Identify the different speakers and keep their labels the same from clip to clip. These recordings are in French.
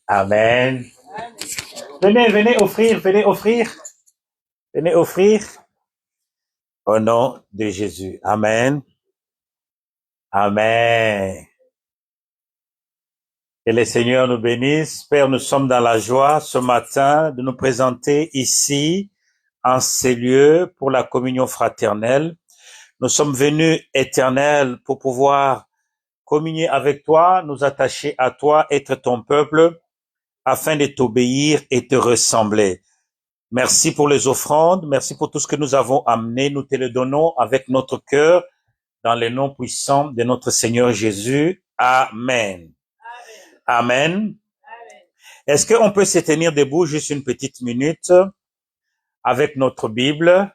Speaker 1: Amen. Venez offrir, venez offrir. Au nom de Jésus. Amen. Amen. Que le Seigneur nous bénisse. Père, nous sommes dans la joie ce matin de nous présenter ici en ces lieux pour la communion fraternelle. Nous sommes venus, Éternel, pour pouvoir communier avec toi, nous attacher à toi, être ton peuple, afin de t'obéir et te ressembler. Merci pour les offrandes, merci pour tout ce que nous avons amené. Nous te le donnons avec notre cœur, dans le nom puissant de notre Seigneur Jésus. Amen. Amen. Amen. Est-ce qu'on peut se tenir debout juste une petite minute avec notre Bible?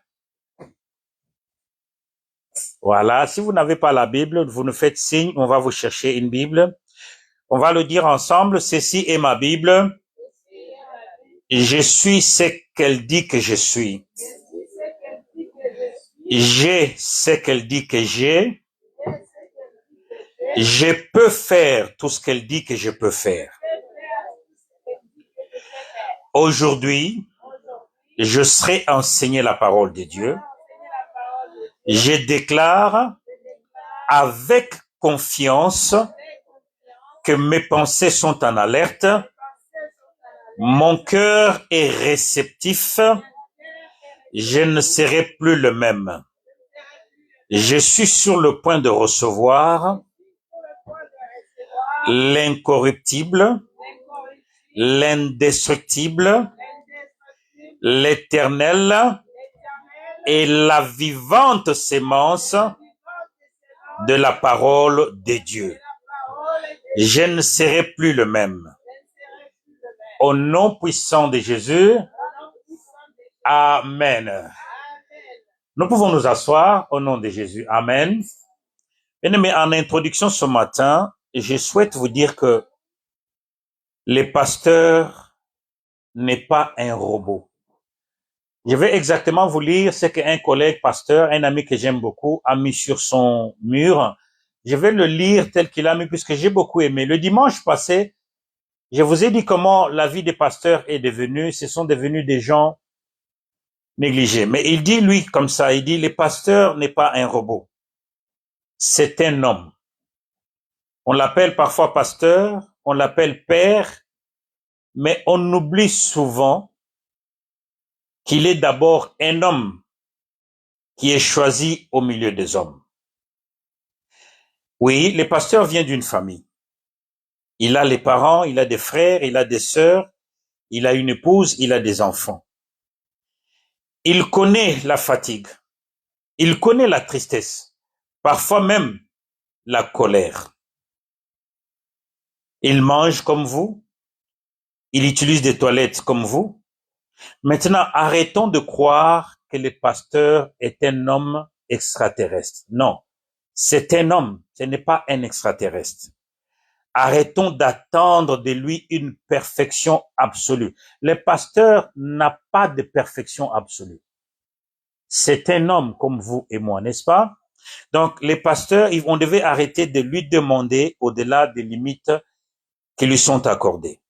Speaker 1: Voilà. Si vous n'avez pas la Bible, vous nous faites signe, on va vous chercher une Bible. On va le dire ensemble. Ceci est ma Bible. Je suis ce qu'elle dit que je suis. J'ai ce qu'elle dit que j'ai. Je peux faire tout ce qu'elle dit que je peux faire. Aujourd'hui, je serai enseigné la parole de Dieu. Je déclare avec confiance que mes pensées sont en alerte. Mon cœur est réceptif. Je ne serai plus le même. Je suis sur le point de recevoir l'incorruptible, l'indestructible, l'éternel et la vivante sémence de la parole de Dieu. Je ne serai plus le même. Au nom puissant de Jésus, Amen. Nous pouvons nous asseoir au nom de Jésus. Amen. Bien-aimés, en introduction ce matin, je souhaite vous dire que le pasteur n'est pas un robot. Je vais exactement vous lire ce qu'un collègue pasteur, un ami que j'aime beaucoup, a mis sur son mur. Je vais le lire tel qu'il a mis puisque j'ai beaucoup aimé. Le dimanche passé, je vous ai dit comment la vie des pasteurs est devenue. Ce sont devenus des gens négligés. Mais il dit, lui, comme ça, il dit, le pasteur n'est pas un robot. C'est un homme. On l'appelle parfois pasteur, on l'appelle père, mais on oublie souvent qu'il est d'abord un homme qui est choisi au milieu des hommes. Oui, le pasteur vient d'une famille. Il a les parents, il a des frères, il a des sœurs, il a une épouse, il a des enfants. Il connaît la fatigue, il connaît la tristesse, parfois même la colère. Il mange comme vous, il utilise des toilettes comme vous. Maintenant, arrêtons de croire que le pasteur est un homme extraterrestre. Non, c'est un homme, ce n'est pas un extraterrestre. Arrêtons d'attendre de lui une perfection absolue. Le pasteur n'a pas de perfection absolue. C'est un homme comme vous et moi, n'est-ce pas? Donc, les pasteurs, on devait arrêter de lui demander au-delà des limites qui lui sont accordées.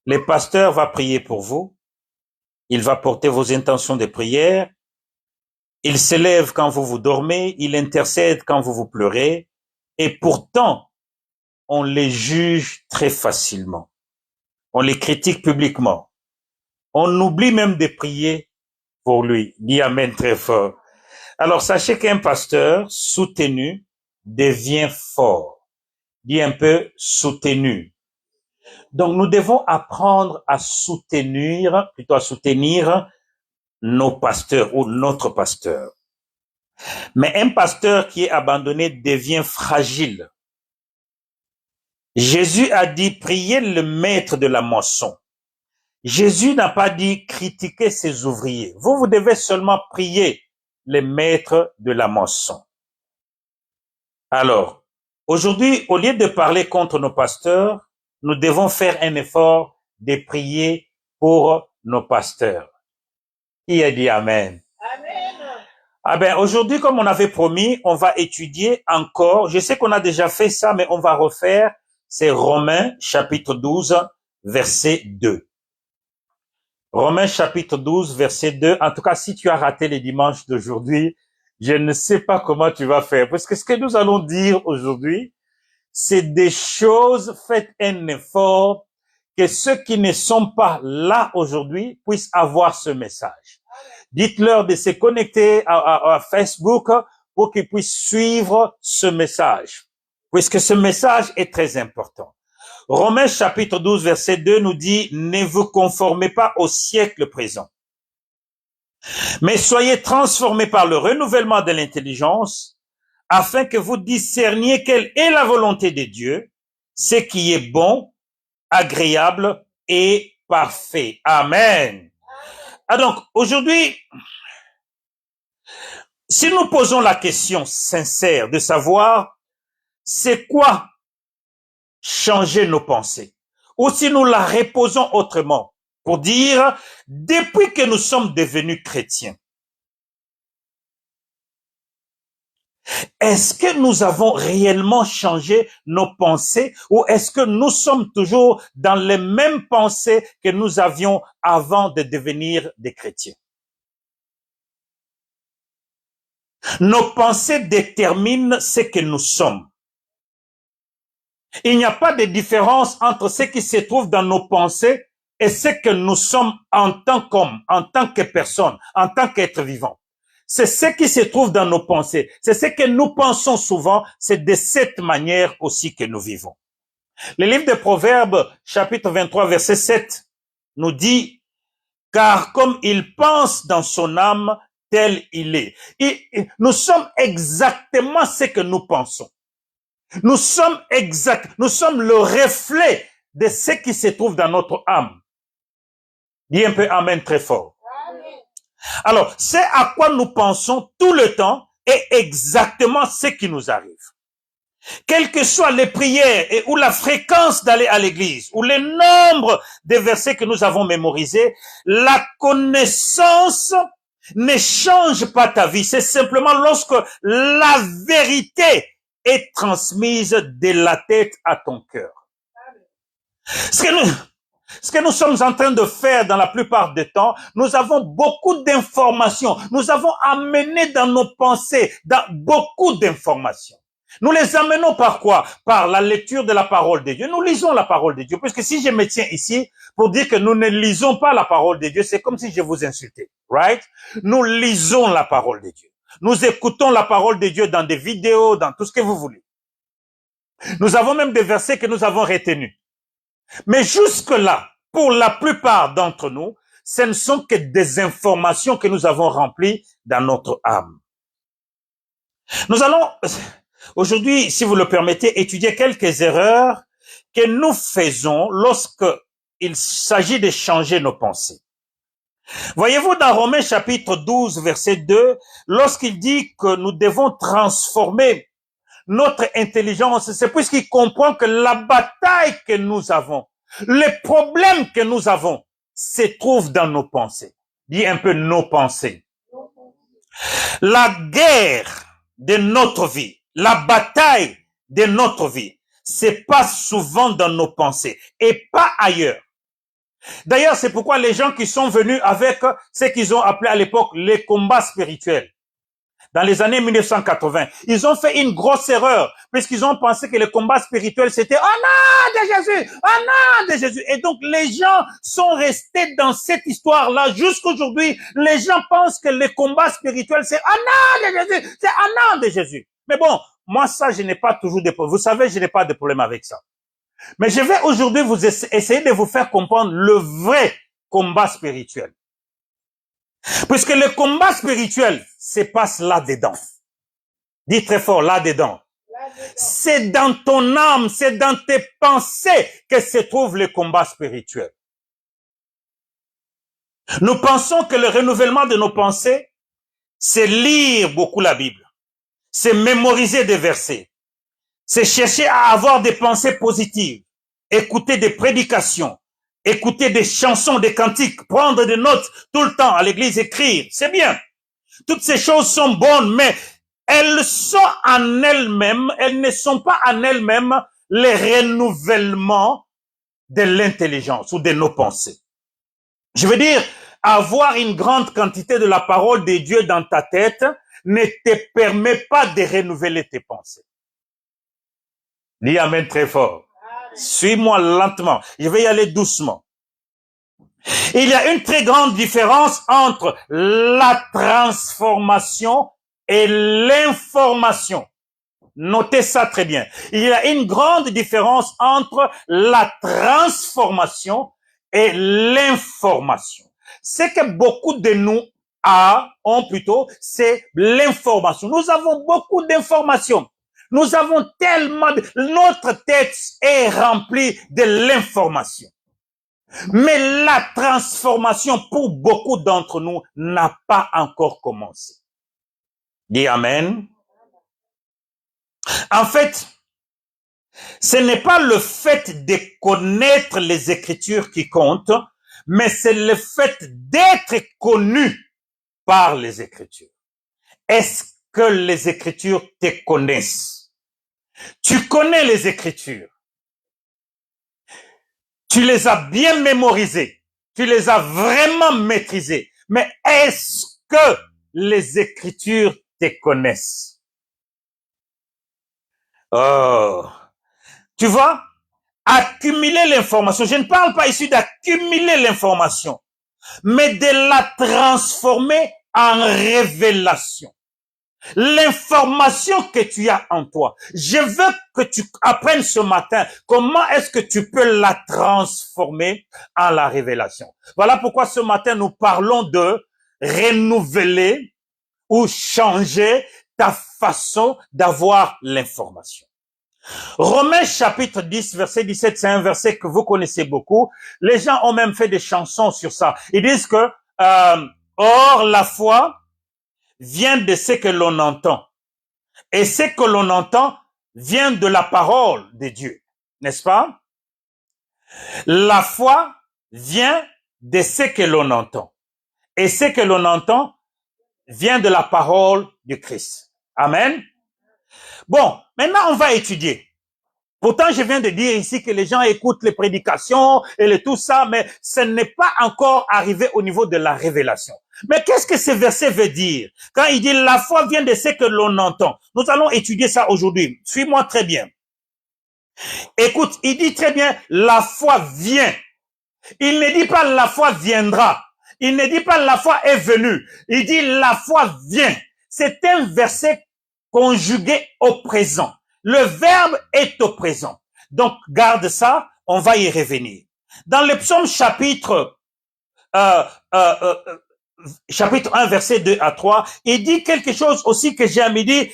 Speaker 1: Le pasteur va prier pour vous. Il va porter vos intentions de prière. Il s'élève quand vous vous dormez. Il intercède quand vous vous pleurez. Et pourtant, on les juge très facilement. On les critique publiquement. On oublie même de prier pour lui. Dis amen très fort. Alors, sachez qu'un pasteur soutenu devient fort. Dis un peu soutenu. Donc, nous devons apprendre à soutenir, plutôt à soutenir nos pasteurs ou notre pasteur. Mais un pasteur qui est abandonné devient fragile. Jésus a dit, priez le maître de la moisson. Jésus n'a pas dit critiquer ses ouvriers. Vous devez seulement prier le maître de la moisson. Alors, aujourd'hui, au lieu de parler contre nos pasteurs, nous devons faire un effort de prier pour nos pasteurs. Qui a dit amen? Amen. Ah ben, aujourd'hui, comme on avait promis, on va étudier encore. Je sais qu'on a déjà fait ça, mais on va refaire c'est Romains chapitre 12, verset 2. Romains chapitre 12, verset 2. En tout cas, si tu as raté les dimanches d'aujourd'hui, je ne sais pas comment tu vas faire. Parce que ce que nous allons dire aujourd'hui, c'est des choses, faites un effort, que ceux qui ne sont pas là aujourd'hui puissent avoir ce message. Dites-leur de se connecter à Facebook pour qu'ils puissent suivre ce message, puisque ce message est très important. Romains chapitre 12, verset 2 nous dit, ne vous conformez pas au siècle présent, mais soyez transformés par le renouvellement de l'intelligence, afin que vous discerniez quelle est la volonté de Dieu, ce qui est bon, agréable et parfait. Amen. Ah donc, aujourd'hui, si nous posons la question sincère de savoir c'est quoi changer nos pensées, ou si nous la reposons autrement, pour dire, depuis que nous sommes devenus chrétiens, est-ce que nous avons réellement changé nos pensées ou est-ce que nous sommes toujours dans les mêmes pensées que nous avions avant de devenir des chrétiens? Nos pensées déterminent ce que nous sommes. Il n'y a pas de différence entre ce qui se trouve dans nos pensées et ce que nous sommes en tant qu'homme, en tant que personne, en tant qu'être vivant. C'est ce qui se trouve dans nos pensées. C'est ce que nous pensons souvent. C'est de cette manière aussi que nous vivons. Le livre de Proverbes, chapitre 23, verset 7, nous dit, « Car comme il pense dans son âme, tel il est. » Et nous sommes exactement ce que nous pensons. Nous sommes le reflet de ce qui se trouve dans notre âme. Dis un peu amen très fort. Alors, c'est à quoi nous pensons tout le temps est exactement ce qui nous arrive. Quelles que soient les prières et ou la fréquence d'aller à l'église ou le nombre de versets que nous avons mémorisés, la connaissance ne change pas ta vie. C'est simplement lorsque la vérité est transmise de la tête à ton cœur. Ce que nous sommes en train de faire dans la plupart des temps, nous avons beaucoup d'informations. Nous avons amené dans nos pensées beaucoup d'informations. Nous les amenons par quoi? Par la lecture de la parole de Dieu. Nous lisons la parole de Dieu. Puisque si je me tiens ici pour dire que nous ne lisons pas la parole de Dieu, c'est comme si je vous insultais. Right? Nous lisons la parole de Dieu. Nous écoutons la parole de Dieu dans des vidéos, dans tout ce que vous voulez. Nous avons même des versets que nous avons retenus. Mais jusque-là, pour la plupart d'entre nous, ce ne sont que des informations que nous avons remplies dans notre âme. Nous allons, aujourd'hui, si vous le permettez, étudier quelques erreurs que nous faisons lorsque il s'agit de changer nos pensées. Voyez-vous dans Romains chapitre 12, verset 2, lorsqu'il dit que nous devons transformer notre intelligence, c'est puisqu'il comprend que la bataille que nous avons, les problèmes que nous avons, se trouvent dans nos pensées. Dis un peu nos pensées. La guerre de notre vie, la bataille de notre vie, se passe souvent dans nos pensées et pas ailleurs. D'ailleurs, c'est pourquoi les gens qui sont venus avec ce qu'ils ont appelé à l'époque les combats spirituels, dans les années 1980, ils ont fait une grosse erreur, puisqu'ils ont pensé que le combat spirituel, c'était « Oh non, de Jésus! Oh non, de Jésus! » Et donc, les gens sont restés dans cette histoire-là jusqu'aujourd'hui. Les gens pensent que le combat spirituel, c'est « Oh non, de Jésus! » C'est « Oh non, de Jésus! » Mais bon, moi, ça, je n'ai pas toujours de problème. Vous savez, je n'ai pas de problème avec ça. Mais je vais aujourd'hui vous essayer de vous faire comprendre le vrai combat spirituel. Puisque le combat spirituel se passe là-dedans. Dis très fort, là-dedans. C'est dans ton âme, c'est dans tes pensées que se trouve le combat spirituel. Nous pensons que le renouvellement de nos pensées, c'est lire beaucoup la Bible. C'est mémoriser des versets. C'est chercher à avoir des pensées positives. Écouter des prédications. Écouter des chansons, des cantiques, prendre des notes tout le temps à l'église, écrire, c'est bien. Toutes ces choses sont bonnes, mais elles sont en elles-mêmes, elles ne sont pas en elles-mêmes le renouvellement de l'intelligence ou de nos pensées. Je veux dire, avoir une grande quantité de la parole de Dieu dans ta tête ne te permet pas de renouveler tes pensées. Dis amen très fort. Suis-moi lentement. Je vais y aller doucement. Il y a une très grande différence entre la transformation et l'information. Notez ça très bien. Il y a une grande différence entre la transformation et l'information. Ce que beaucoup de nous ont plutôt, c'est l'information. Nous avons beaucoup d'informations. Nous avons tellement notre tête est remplie de l'information. Mais la transformation pour beaucoup d'entre nous n'a pas encore commencé. Dis amen. En fait, ce n'est pas le fait de connaître les Écritures qui compte, mais c'est le fait d'être connu par les Écritures. Est-ce que les Écritures te connaissent? Tu connais les Écritures. Tu les as bien mémorisées. Tu les as vraiment maîtrisées. Mais est-ce que les Écritures te connaissent? Oh, tu vois, accumuler l'information. Je ne parle pas ici d'accumuler l'information, mais de la transformer en révélation. L'information que tu as en toi, je veux que tu apprennes ce matin comment est-ce que tu peux la transformer en la révélation. Voilà pourquoi ce matin nous parlons de renouveler ou changer ta façon d'avoir l'information. Romains chapitre 10, verset 17, c'est un verset que vous connaissez beaucoup. Les gens ont même fait des chansons sur ça. Ils disent que, or la foi vient de ce que l'on entend. Et ce que l'on entend vient de la parole de Dieu. N'est-ce pas? La foi vient de ce que l'on entend. Et ce que l'on entend vient de la parole du Christ. Amen. Bon, maintenant on va étudier. Pourtant, je viens de dire ici que les gens écoutent les prédications et tout ça, mais ce n'est pas encore arrivé au niveau de la révélation. Mais qu'est-ce que ce verset veut dire? Quand il dit la foi vient de ce que l'on entend. Nous allons étudier ça aujourd'hui. Suis-moi très bien. Écoute, il dit très bien la foi vient. Il ne dit pas la foi viendra. Il ne dit pas la foi est venue. Il dit la foi vient. C'est un verset conjugué au présent. Le verbe est au présent. Donc, garde ça, on va y revenir. Dans le psaume chapitre 1, verset 2 à 3, il dit quelque chose aussi que j'ai aimé dire,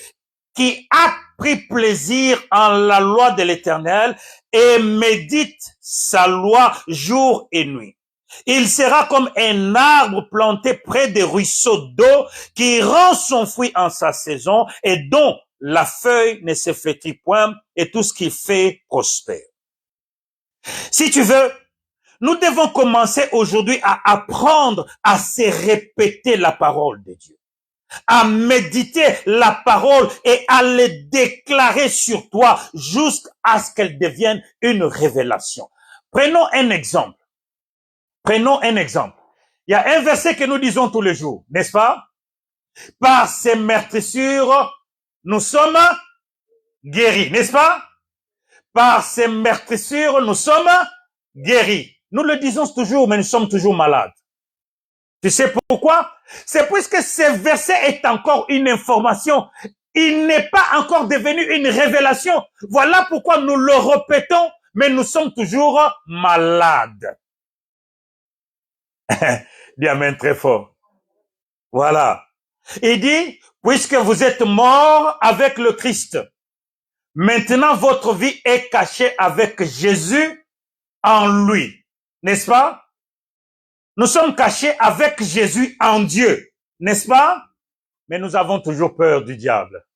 Speaker 1: qui a pris plaisir en la loi de l'Éternel et médite sa loi jour et nuit. Il sera comme un arbre planté près des ruisseaux d'eau qui rend son fruit en sa saison et dont la feuille ne se flétrit point et tout ce qu'il fait prospère. Si tu veux, nous devons commencer aujourd'hui à apprendre à se répéter la parole de Dieu, à méditer la parole et à le déclarer sur toi jusqu'à ce qu'elle devienne une révélation. Prenons un exemple. Prenons un exemple. Il y a un verset que nous disons tous les jours, n'est-ce pas? Par ses meurtrissures, nous sommes guéris, n'est-ce pas? Par ses meurtrissures, nous sommes guéris. Nous le disons toujours, mais nous sommes toujours malades. Tu sais pourquoi? C'est puisque ce verset est encore une information. Il n'est pas encore devenu une révélation. Voilà pourquoi nous le répétons, mais nous sommes toujours malades. Dis amen très fort. Voilà. Il dit, puisque vous êtes morts avec le Christ, maintenant votre vie est cachée avec Jésus en lui. N'est-ce pas? Nous sommes cachés avec Jésus en Dieu. N'est-ce pas? Mais nous avons toujours peur du diable.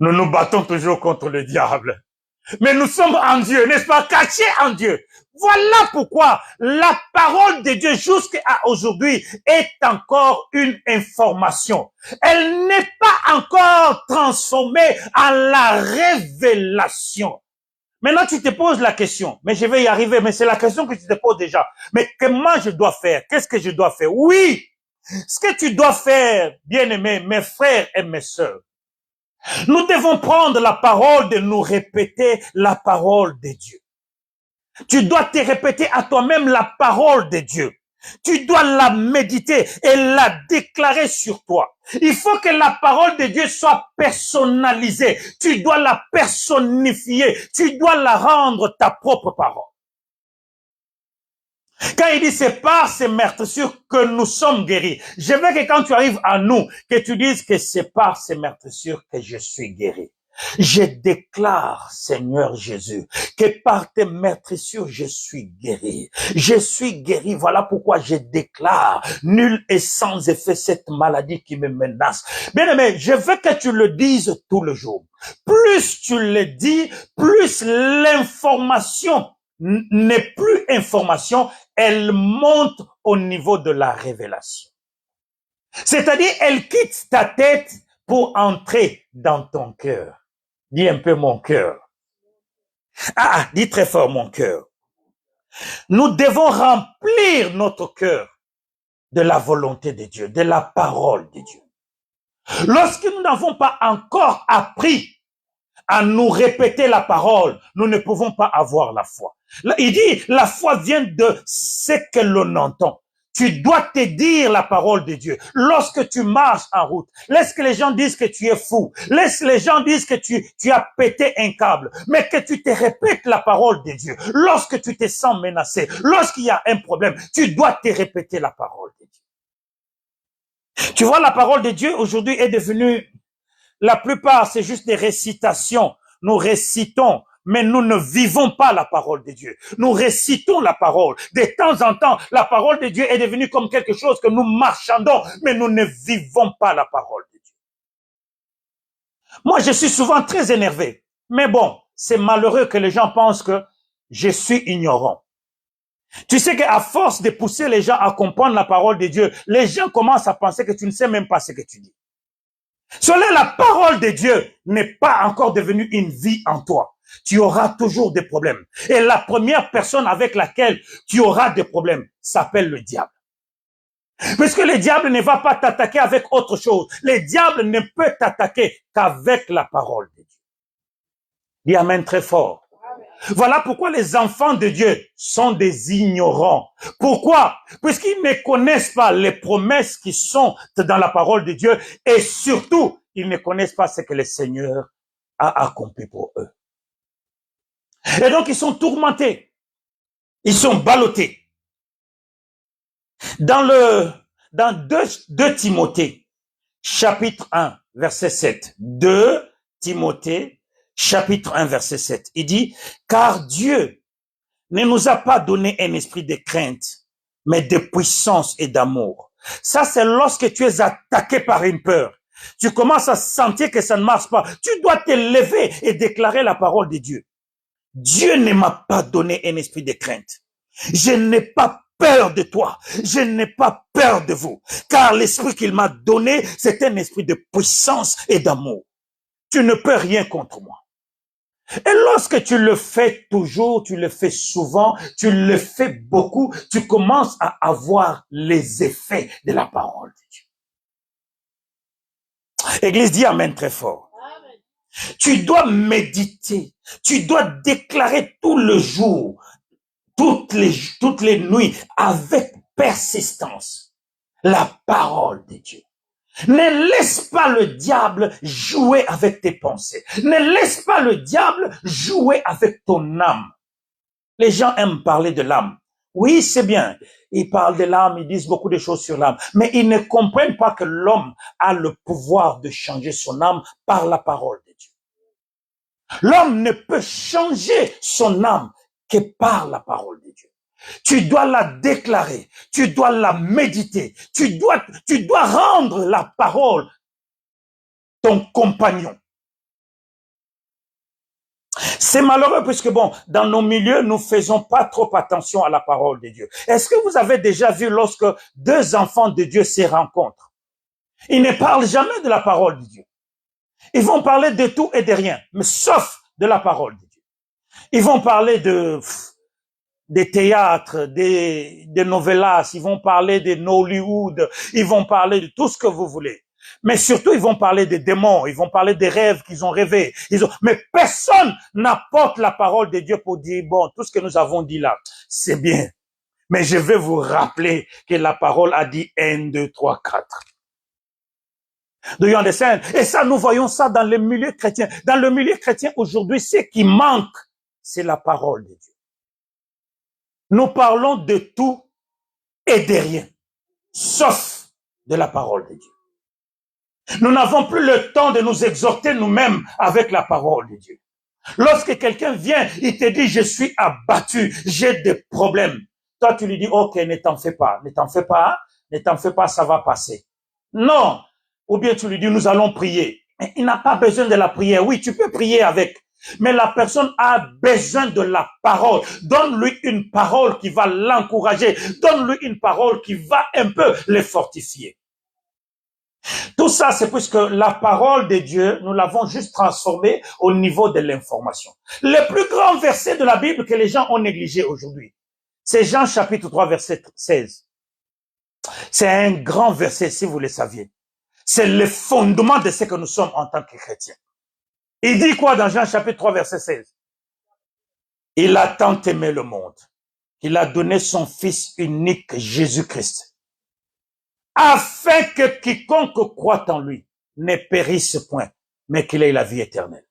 Speaker 1: Nous nous battons toujours contre le diable. Mais nous sommes en Dieu, n'est-ce pas? Cachés en Dieu. Voilà pourquoi la parole de Dieu jusqu'à aujourd'hui est encore une information. Elle n'est pas encore transformée en la révélation. Maintenant, tu te poses la question, mais je vais y arriver, mais c'est la question que tu te poses déjà. Mais comment je dois faire? Qu'est-ce que je dois faire? Oui, ce que tu dois faire, bien-aimés, mes frères et mes sœurs, nous devons prendre la parole de nous répéter la parole de Dieu. Tu dois te répéter à toi-même la parole de Dieu. Tu dois la méditer et la déclarer sur toi. Il faut que la parole de Dieu soit personnalisée. Tu dois la personnifier. Tu dois la rendre ta propre parole. Quand il dit c'est par ces meurtrissures que nous sommes guéris, je veux que quand tu arrives à nous, que tu dises que c'est par ces meurtrissures que je suis guéri. Je déclare, Seigneur Jésus, que par tes meurtrissures, je suis guéri. Je suis guéri. Voilà pourquoi je déclare, nul et sans effet cette maladie qui me menace. Bien aimé, je veux que tu le dises tout le jour. Plus tu le dis, plus l'information n'est plus information, elle monte au niveau de la révélation. C'est-à-dire, elle quitte ta tête pour entrer dans ton cœur. Dis un peu mon cœur. Ah, dis très fort mon cœur. Nous devons remplir notre cœur de la volonté de Dieu, de la parole de Dieu. Lorsque nous n'avons pas encore appris à nous répéter la parole, nous ne pouvons pas avoir la foi. Là, il dit, la foi vient de ce que l'on entend. Tu dois te dire la parole de Dieu. Lorsque tu marches en route, laisse que les gens disent que tu es fou. Laisse les gens disent que tu as pété un câble. Mais que tu te répètes la parole de Dieu. Lorsque tu te sens menacé, lorsqu'il y a un problème, tu dois te répéter la parole de Dieu. Tu vois, la parole de Dieu aujourd'hui est devenue, la plupart, c'est juste des récitations. Nous récitons, mais nous ne vivons pas la parole de Dieu. Nous récitons la parole. De temps en temps, la parole de Dieu est devenue comme quelque chose que nous marchandons, mais nous ne vivons pas la parole de Dieu. Moi, je suis souvent très énervé. Mais bon, c'est malheureux que les gens pensent que je suis ignorant. Tu sais qu'à force de pousser les gens à comprendre la parole de Dieu, les gens commencent à penser que tu ne sais même pas ce que tu dis. Cela, la parole de Dieu n'est pas encore devenue une vie en toi. Tu auras toujours des problèmes. Et la première personne avec laquelle tu auras des problèmes s'appelle le diable. Parce que le diable ne va pas t'attaquer avec autre chose. Le diable ne peut t'attaquer qu'avec la parole de Dieu. Dis amen très fort. Voilà pourquoi les enfants de Dieu sont des ignorants. Pourquoi? Puisqu'ils ne connaissent pas les promesses qui sont dans la parole de Dieu et surtout, ils ne connaissent pas ce que le Seigneur a accompli pour eux. Et donc, ils sont tourmentés. Ils sont ballottés. Dans 2 Timothée, chapitre 1, verset 7. 2 Timothée, chapitre 1, verset 7. Il dit, car Dieu ne nous a pas donné un esprit de crainte, mais de puissance et d'amour. Ça, c'est lorsque tu es attaqué par une peur. Tu commences à sentir que ça ne marche pas. Tu dois te lever et déclarer la parole de Dieu. Dieu ne m'a pas donné un esprit de crainte. Je n'ai pas peur de toi. Je n'ai pas peur de vous. Car l'esprit qu'il m'a donné, c'est un esprit de puissance et d'amour. Tu ne peux rien contre moi. Et lorsque tu le fais toujours, tu le fais souvent, tu le fais beaucoup, tu commences à avoir les effets de la parole de Dieu. Église, dis amen très fort. Amen. Tu dois méditer, tu dois déclarer tout le jour, toutes les nuits, avec persistance, la parole de Dieu. Ne laisse pas le diable jouer avec tes pensées. Ne laisse pas le diable jouer avec ton âme. Les gens aiment parler de l'âme. Oui, c'est bien. Ils parlent de l'âme, ils disent beaucoup de choses sur l'âme. Mais ils ne comprennent pas que l'homme a le pouvoir de changer son âme par la parole de Dieu. L'homme ne peut changer son âme que par la parole de Dieu. Tu dois la déclarer, tu dois la méditer, tu dois rendre la parole ton compagnon. C'est malheureux puisque bon, dans nos milieux, nous faisons pas trop attention à la parole de Dieu. Est-ce que vous avez déjà vu lorsque deux enfants de Dieu se rencontrent? Ils ne parlent jamais de la parole de Dieu. Ils vont parler de tout et de rien, mais sauf de la parole de Dieu. Ils vont parler des théâtres, des novellas, ils vont parler de Hollywood, ils vont parler de tout ce que vous voulez. Mais surtout, ils vont parler des démons, ils vont parler des rêves qu'ils ont rêvés. Mais personne n'apporte la parole de Dieu pour dire, bon, tout ce que nous avons dit là, c'est bien. Mais je vais vous rappeler que la parole a dit 1, 2, 3, 4. Do you understand? Et ça, nous voyons ça dans le milieu chrétien. Dans le milieu chrétien, aujourd'hui, ce qui manque, c'est la parole de Dieu. Nous parlons de tout et de rien, sauf de la parole de Dieu. Nous n'avons plus le temps de nous exhorter nous-mêmes avec la parole de Dieu. Lorsque quelqu'un vient, il te dit, je suis abattu, j'ai des problèmes. Toi, tu lui dis, ok, ne t'en fais pas, ça va passer. Non. Ou bien tu lui dis, nous allons prier. Mais il n'a pas besoin de la prière. Oui, tu peux prier avec. Mais la personne a besoin de la parole. Donne-lui une parole qui va l'encourager. Donne-lui une parole qui va un peu le fortifier. Tout ça, c'est puisque la parole de Dieu, nous l'avons juste transformée au niveau de l'information. Le plus grand verset de la Bible que les gens ont négligé aujourd'hui, c'est Jean chapitre 3, verset 16. C'est un grand verset, si vous le saviez. C'est le fondement de ce que nous sommes en tant que chrétiens. Il dit quoi dans Jean chapitre 3, verset 16? Il a tant aimé le monde qu'il a donné son Fils unique, Jésus-Christ, afin que quiconque croit en lui ne périsse point, mais qu'il ait la vie éternelle.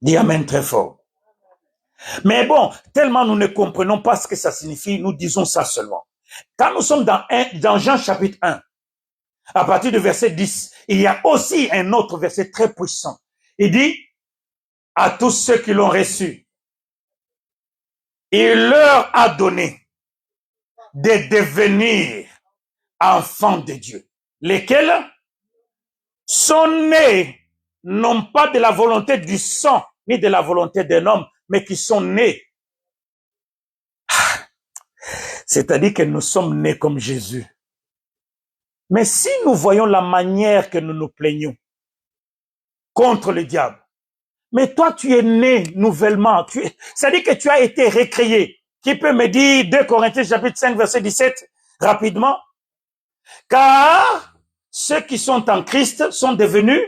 Speaker 1: Dis amen très fort. Mais bon, tellement nous ne comprenons pas ce que ça signifie, nous disons ça seulement. Quand nous sommes dans Jean chapitre 1, à partir du verset 10, il y a aussi un autre verset très puissant. Il dit, à tous ceux qui l'ont reçu, il leur a donné de devenir enfants de Dieu, lesquels sont nés, non pas de la volonté du sang, ni de la volonté d'un homme, mais qui sont nés. C'est-à-dire que nous sommes nés comme Jésus. Mais si nous voyons la manière que nous nous plaignons contre le diable, mais toi, tu es né nouvellement. C'est-à-dire que tu as été recréé. Qui peut me dire 2 Corinthiens chapitre 5 verset 17 rapidement? Car ceux qui sont en Christ sont devenus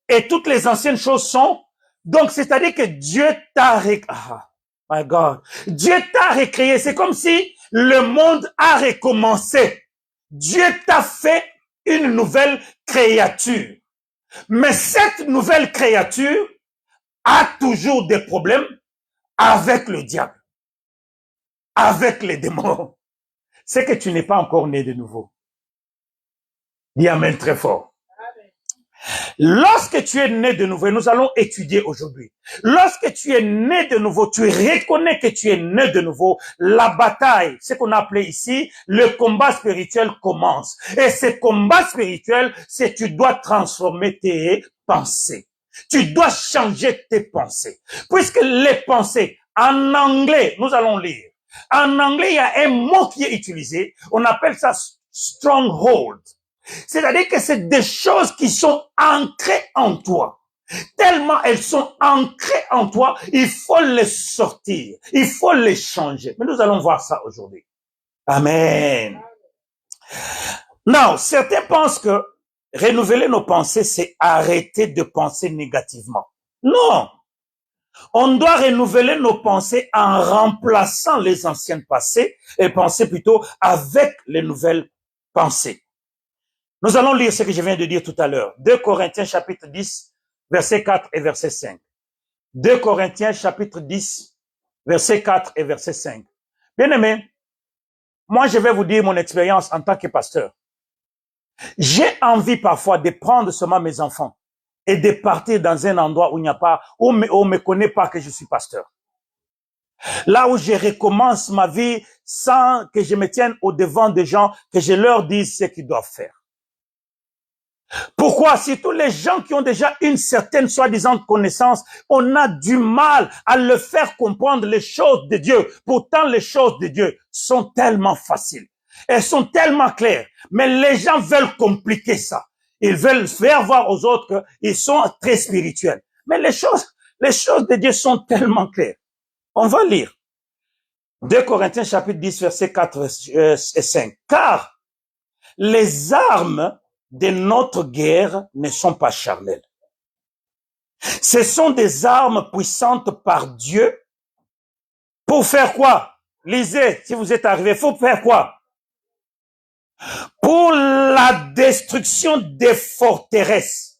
Speaker 1: et toutes les anciennes choses sont. Donc, c'est-à-dire que Dieu t'a recréé. Ah, my God. Dieu t'a recréé. C'est comme si le monde a recommencé. Dieu t'a fait une nouvelle créature. Mais cette nouvelle créature a toujours des problèmes avec le diable, avec les démons. C'est que tu n'es pas encore né de nouveau. Dis amen très fort. Lorsque tu es né de nouveau, nous allons étudier aujourd'hui. Lorsque tu es né de nouveau, tu reconnais que tu es né de nouveau, la bataille, ce qu'on a appelé ici, le combat spirituel commence. Et ce combat spirituel, c'est tu dois transformer tes pensées. Tu dois changer tes pensées. Puisque les pensées, en anglais, nous allons lire. En anglais, il y a un mot qui est utilisé. On appelle ça stronghold. C'est-à-dire que c'est des choses qui sont ancrées en toi. Tellement elles sont ancrées en toi, il faut les sortir. Il faut les changer. Mais nous allons voir ça aujourd'hui. Amen. Now, certains pensent que renouveler nos pensées, c'est arrêter de penser négativement. Non. On doit renouveler nos pensées en remplaçant les anciennes pensées plutôt avec les nouvelles pensées. Nous allons lire ce que je viens de dire tout à l'heure. 2 Corinthiens chapitre 10, verset 4 et verset 5. 2 Corinthiens chapitre 10, verset 4 et verset 5. Bien-aimés, moi je vais vous dire mon expérience en tant que pasteur. J'ai envie parfois de prendre seulement mes enfants et de partir dans un endroit où il n'y a pas, où on me connaît pas que je suis pasteur. Là où je recommence ma vie sans que je me tienne au devant des gens, que je leur dise ce qu'ils doivent faire. Pourquoi? Si tous les gens qui ont déjà une certaine soi-disant connaissance, on a du mal à le faire comprendre les choses de Dieu. Pourtant, les choses de Dieu sont tellement faciles. Elles sont tellement claires. Mais les gens veulent compliquer ça. Ils veulent faire voir aux autres qu'ils sont très spirituels. Mais les choses de Dieu sont tellement claires. On va lire. 2 Corinthiens chapitre 10 versets 4 et 5. Car les armes de notre guerre ne sont pas charnelles. Ce sont des armes puissantes par Dieu. Pour faire quoi? Lisez, si vous êtes arrivé, faut faire quoi? Pour la destruction des forteresses.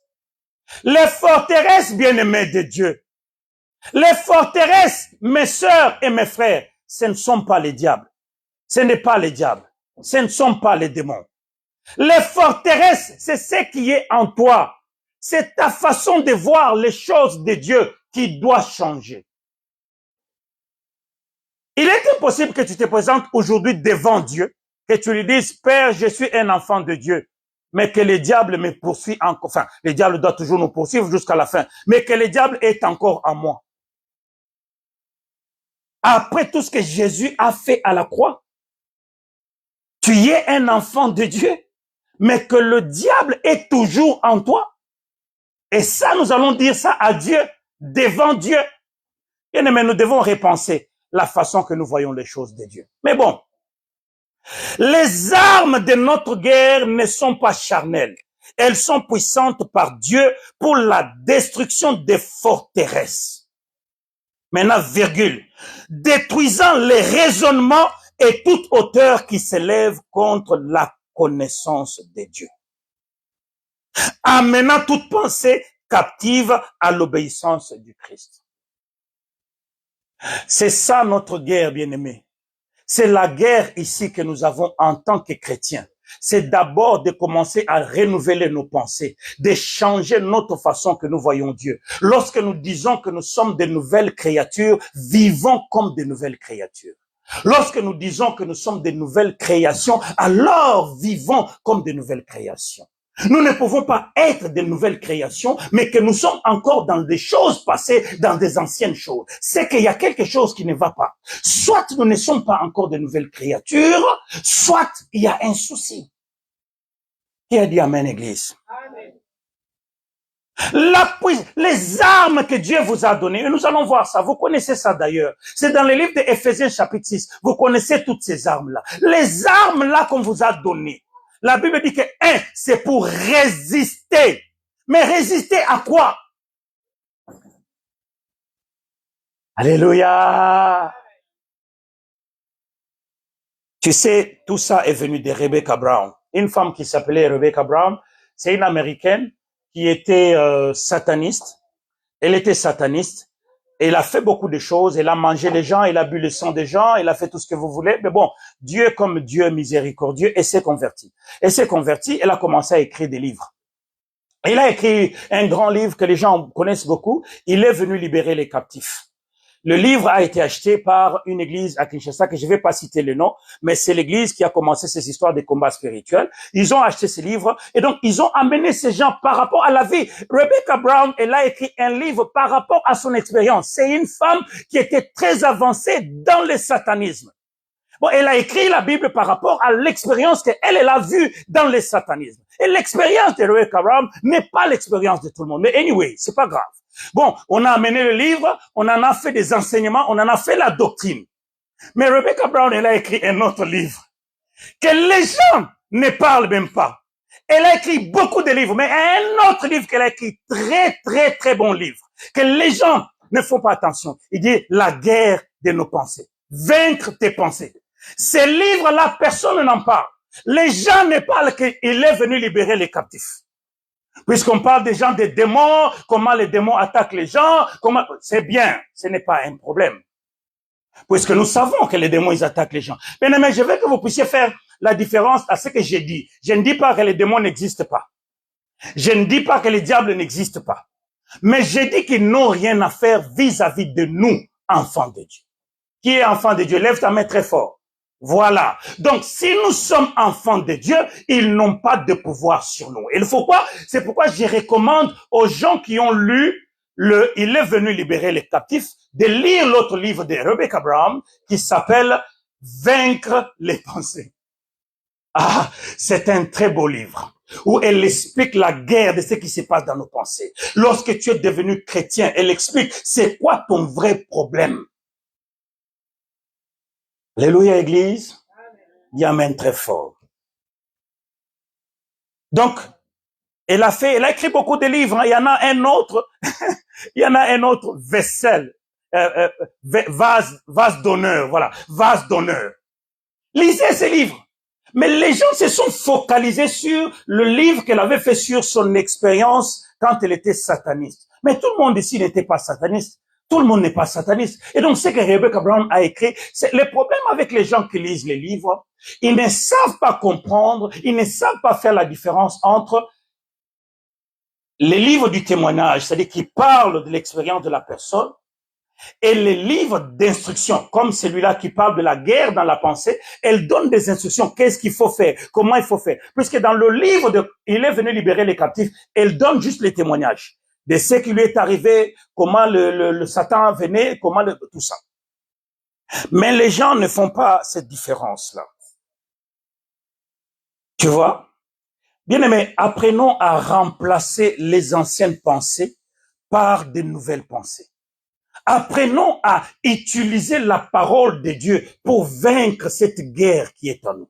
Speaker 1: Les forteresses, bien-aimés de Dieu. Les forteresses, mes sœurs et mes frères, ce ne sont pas les diables. Ce n'est pas les diables. Ce ne sont pas les démons. Les forteresses, c'est ce qui est en toi. C'est ta façon de voir les choses de Dieu qui doit changer. Il est impossible que tu te présentes aujourd'hui devant Dieu, que tu lui dises, Père, je suis un enfant de Dieu, mais que le diable me poursuit encore. Enfin, le diable doit toujours nous poursuivre jusqu'à la fin, mais que le diable est encore en moi. Après tout ce que Jésus a fait à la croix, tu es un enfant de Dieu, mais que le diable est toujours en toi. Et ça, nous allons dire ça à Dieu, devant Dieu. Bien-aimés, nous devons repenser la façon que nous voyons les choses de Dieu. Mais bon, les armes de notre guerre ne sont pas charnelles. Elles sont puissantes par Dieu pour la destruction des forteresses. Maintenant, virgule. Détruisant les raisonnements et toute hauteur qui s'élève contre la connaissance de Dieu. Amenant toute pensée captive à l'obéissance du Christ. C'est ça notre guerre, bien-aimés. C'est la guerre ici que nous avons en tant que chrétiens. C'est d'abord de commencer à renouveler nos pensées, de changer notre façon que nous voyons Dieu. Lorsque nous disons que nous sommes de nouvelles créatures, vivons comme de nouvelles créatures. Lorsque nous disons que nous sommes de nouvelles créations, alors vivons comme de nouvelles créations. Nous ne pouvons pas être de nouvelles créations, mais que nous sommes encore dans des choses passées, dans des anciennes choses. C'est qu'il y a quelque chose qui ne va pas. Soit nous ne sommes pas encore de nouvelles créatures, soit il y a un souci. Qui a dit Amen, Église? Amen. Les armes que Dieu vous a données, et nous allons voir ça, vous connaissez ça d'ailleurs, c'est dans le livre d'Éphésiens chapitre 6, vous connaissez toutes ces armes-là. Les armes-là qu'on vous a données, la Bible dit que, c'est pour résister. Mais résister à quoi? Alléluia! Tu sais, tout ça est venu de Rebecca Brown. Une femme qui s'appelait Rebecca Brown, c'est une Américaine qui était sataniste. Elle était sataniste. Elle a fait beaucoup de choses. Elle a mangé les gens, elle a bu le sang des gens, elle a fait tout ce que vous voulez. Mais bon, Dieu comme Dieu miséricordieux, elle s'est convertie. Elle s'est convertie, elle a commencé à écrire des livres. Elle a écrit un grand livre que les gens connaissent beaucoup. Il est venu libérer les captifs. Le livre a été acheté par une église à Kinshasa, que je ne vais pas citer le nom, mais c'est l'église qui a commencé ces histoires de combats spirituels. Ils ont acheté ce livre et donc ils ont amené ces gens par rapport à la vie. Rebecca Brown, elle a écrit un livre par rapport à son expérience. C'est une femme qui était très avancée dans le satanisme. Bon, elle a écrit la Bible par rapport à l'expérience qu'elle a vue dans le satanisme. Et l'expérience de Rebecca Brown n'est pas l'expérience de tout le monde. Mais anyway, c'est pas grave. Bon, on a amené le livre, on en a fait des enseignements, on en a fait la doctrine. Mais Rebecca Brown, elle a écrit un autre livre que les gens ne parlent même pas. Elle a écrit beaucoup de livres, mais un autre livre qu'elle a écrit, très bon livre, que les gens ne font pas attention. Il dit la guerre de nos pensées. Vaincre tes pensées. Ces livres-là, personne n'en parle. Les gens ne parlent qu'il est venu libérer les captifs. Puisqu'on parle des gens des démons, comment les démons attaquent les gens, comment, c'est bien, ce n'est pas un problème. Puisque nous savons que les démons, ils attaquent les gens. Mais je veux que vous puissiez faire la différence à ce que j'ai dit. Je ne dis pas que les démons n'existent pas. Je ne dis pas que les diables n'existent pas. Mais je dis qu'ils n'ont rien à faire vis-à-vis de nous, enfants de Dieu. Qui est enfant de Dieu? Lève ta main très fort. Voilà. Donc, si nous sommes enfants de Dieu, ils n'ont pas de pouvoir sur nous. Il faut quoi? C'est pourquoi je recommande aux gens qui ont lu Il est venu libérer les captifs de lire l'autre livre de Rebecca Brown qui s'appelle Vaincre les pensées. Ah, c'est un très beau livre où elle explique la guerre de ce qui se passe dans nos pensées. Lorsque tu es devenu chrétien, elle explique c'est quoi ton vrai problème. Alléluia, Église. Il y a même très fort. Donc, elle a écrit beaucoup de livres. Il y en a un autre, il y en a un autre vaisselle, vase d'honneur, voilà, vase d'honneur. Lisez ces livres. Mais les gens se sont focalisés sur le livre qu'elle avait fait sur son expérience quand elle était sataniste. Mais tout le monde ici n'était pas sataniste. Tout le monde n'est pas sataniste. Et donc, ce que Rebecca Brown a écrit, c'est le problème avec les gens qui lisent les livres. Ils ne savent pas comprendre, ils ne savent pas faire la différence entre les livres du témoignage, c'est-à-dire qui parlent de l'expérience de la personne, et les livres d'instruction, comme celui-là qui parle de la guerre dans la pensée, elle donne des instructions, qu'est-ce qu'il faut faire, comment il faut faire. Puisque dans le livre de Il est venu libérer les captifs, elle donne juste les témoignages de ce qui lui est arrivé, comment le Satan venait, tout ça. Mais les gens ne font pas cette différence-là. Tu vois? Bien aimé, apprenons à remplacer les anciennes pensées par de nouvelles pensées. Apprenons à utiliser la parole de Dieu pour vaincre cette guerre qui est en nous.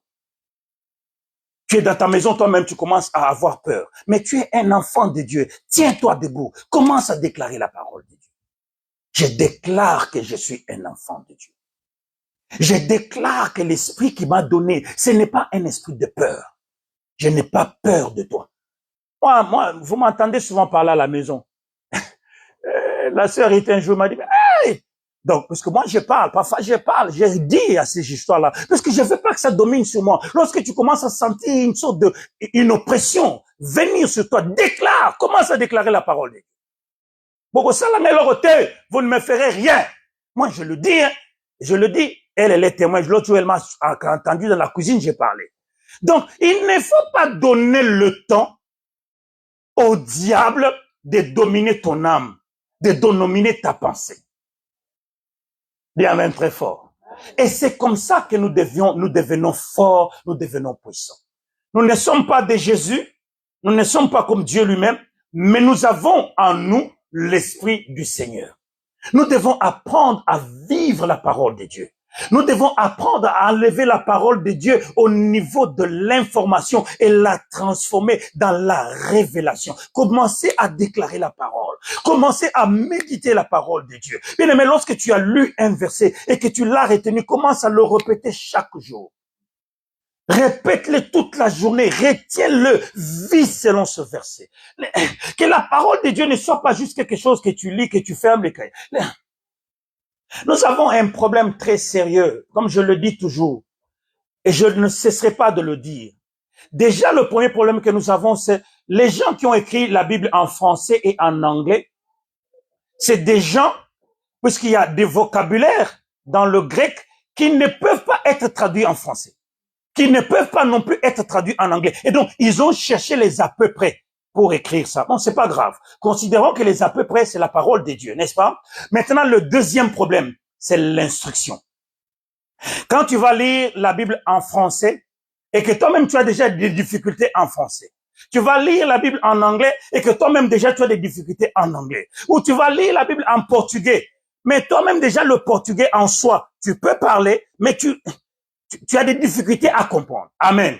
Speaker 1: Tu es dans ta maison, toi-même, tu commences à avoir peur. Mais tu es un enfant de Dieu. Tiens-toi debout. Commence à déclarer la parole de Dieu. Je déclare que je suis un enfant de Dieu. Je déclare que l'esprit qui m'a donné, ce n'est pas un esprit de peur. Je n'ai pas peur de toi. Moi, vous m'entendez souvent parler à la maison. La sœur était un jour m'a dit, hey! Donc, parce que moi, parfois je dis à ces histoires-là, parce que je veux pas que ça domine sur moi. Lorsque tu commences à sentir une oppression venir sur toi, commence à déclarer la parole de Dieu. Vous ne me ferez rien. Moi, je le dis, elle est témoin. L'autre jour, elle m'a entendu dans la cuisine, j'ai parlé. Donc, il ne faut pas donner le temps au diable de dominer ton âme, de dominer ta pensée. Bien, même très fort. Et c'est comme ça que nous devenons forts, nous devenons puissants. Nous ne sommes pas de Jésus, nous ne sommes pas comme Dieu lui-même, mais nous avons en nous l'Esprit du Seigneur. Nous devons apprendre à vivre la parole de Dieu. Nous devons apprendre à enlever la parole de Dieu au niveau de l'information et la transformer dans la révélation. Commencez à déclarer la parole. Commencez à méditer la parole de Dieu. Bien aimé, lorsque tu as lu un verset et que tu l'as retenu, commence à le répéter chaque jour. Répète-le toute la journée, retiens-le, vis selon ce verset. Que la parole de Dieu ne soit pas juste quelque chose que tu lis, que tu fermes les cahiers. Nous avons un problème très sérieux, comme je le dis toujours, et je ne cesserai pas de le dire. Déjà, le premier problème que nous avons, c'est les gens qui ont écrit la Bible en français et en anglais, c'est des gens, puisqu'il y a des vocabulaires dans le grec qui ne peuvent pas être traduits en français, qui ne peuvent pas non plus être traduits en anglais. Et donc, ils ont cherché les à peu près pour écrire ça. Bon, c'est pas grave. Considérons que les à peu près, c'est la parole de Dieu, n'est-ce pas? Maintenant, le deuxième problème, c'est l'instruction. Quand tu vas lire la Bible en français et que toi-même tu as déjà des difficultés en français, tu vas lire la Bible en anglais et que toi-même déjà tu as des difficultés en anglais, ou tu vas lire la Bible en portugais, mais toi-même déjà le portugais en soi, tu peux parler, mais tu as des difficultés à comprendre. Amen.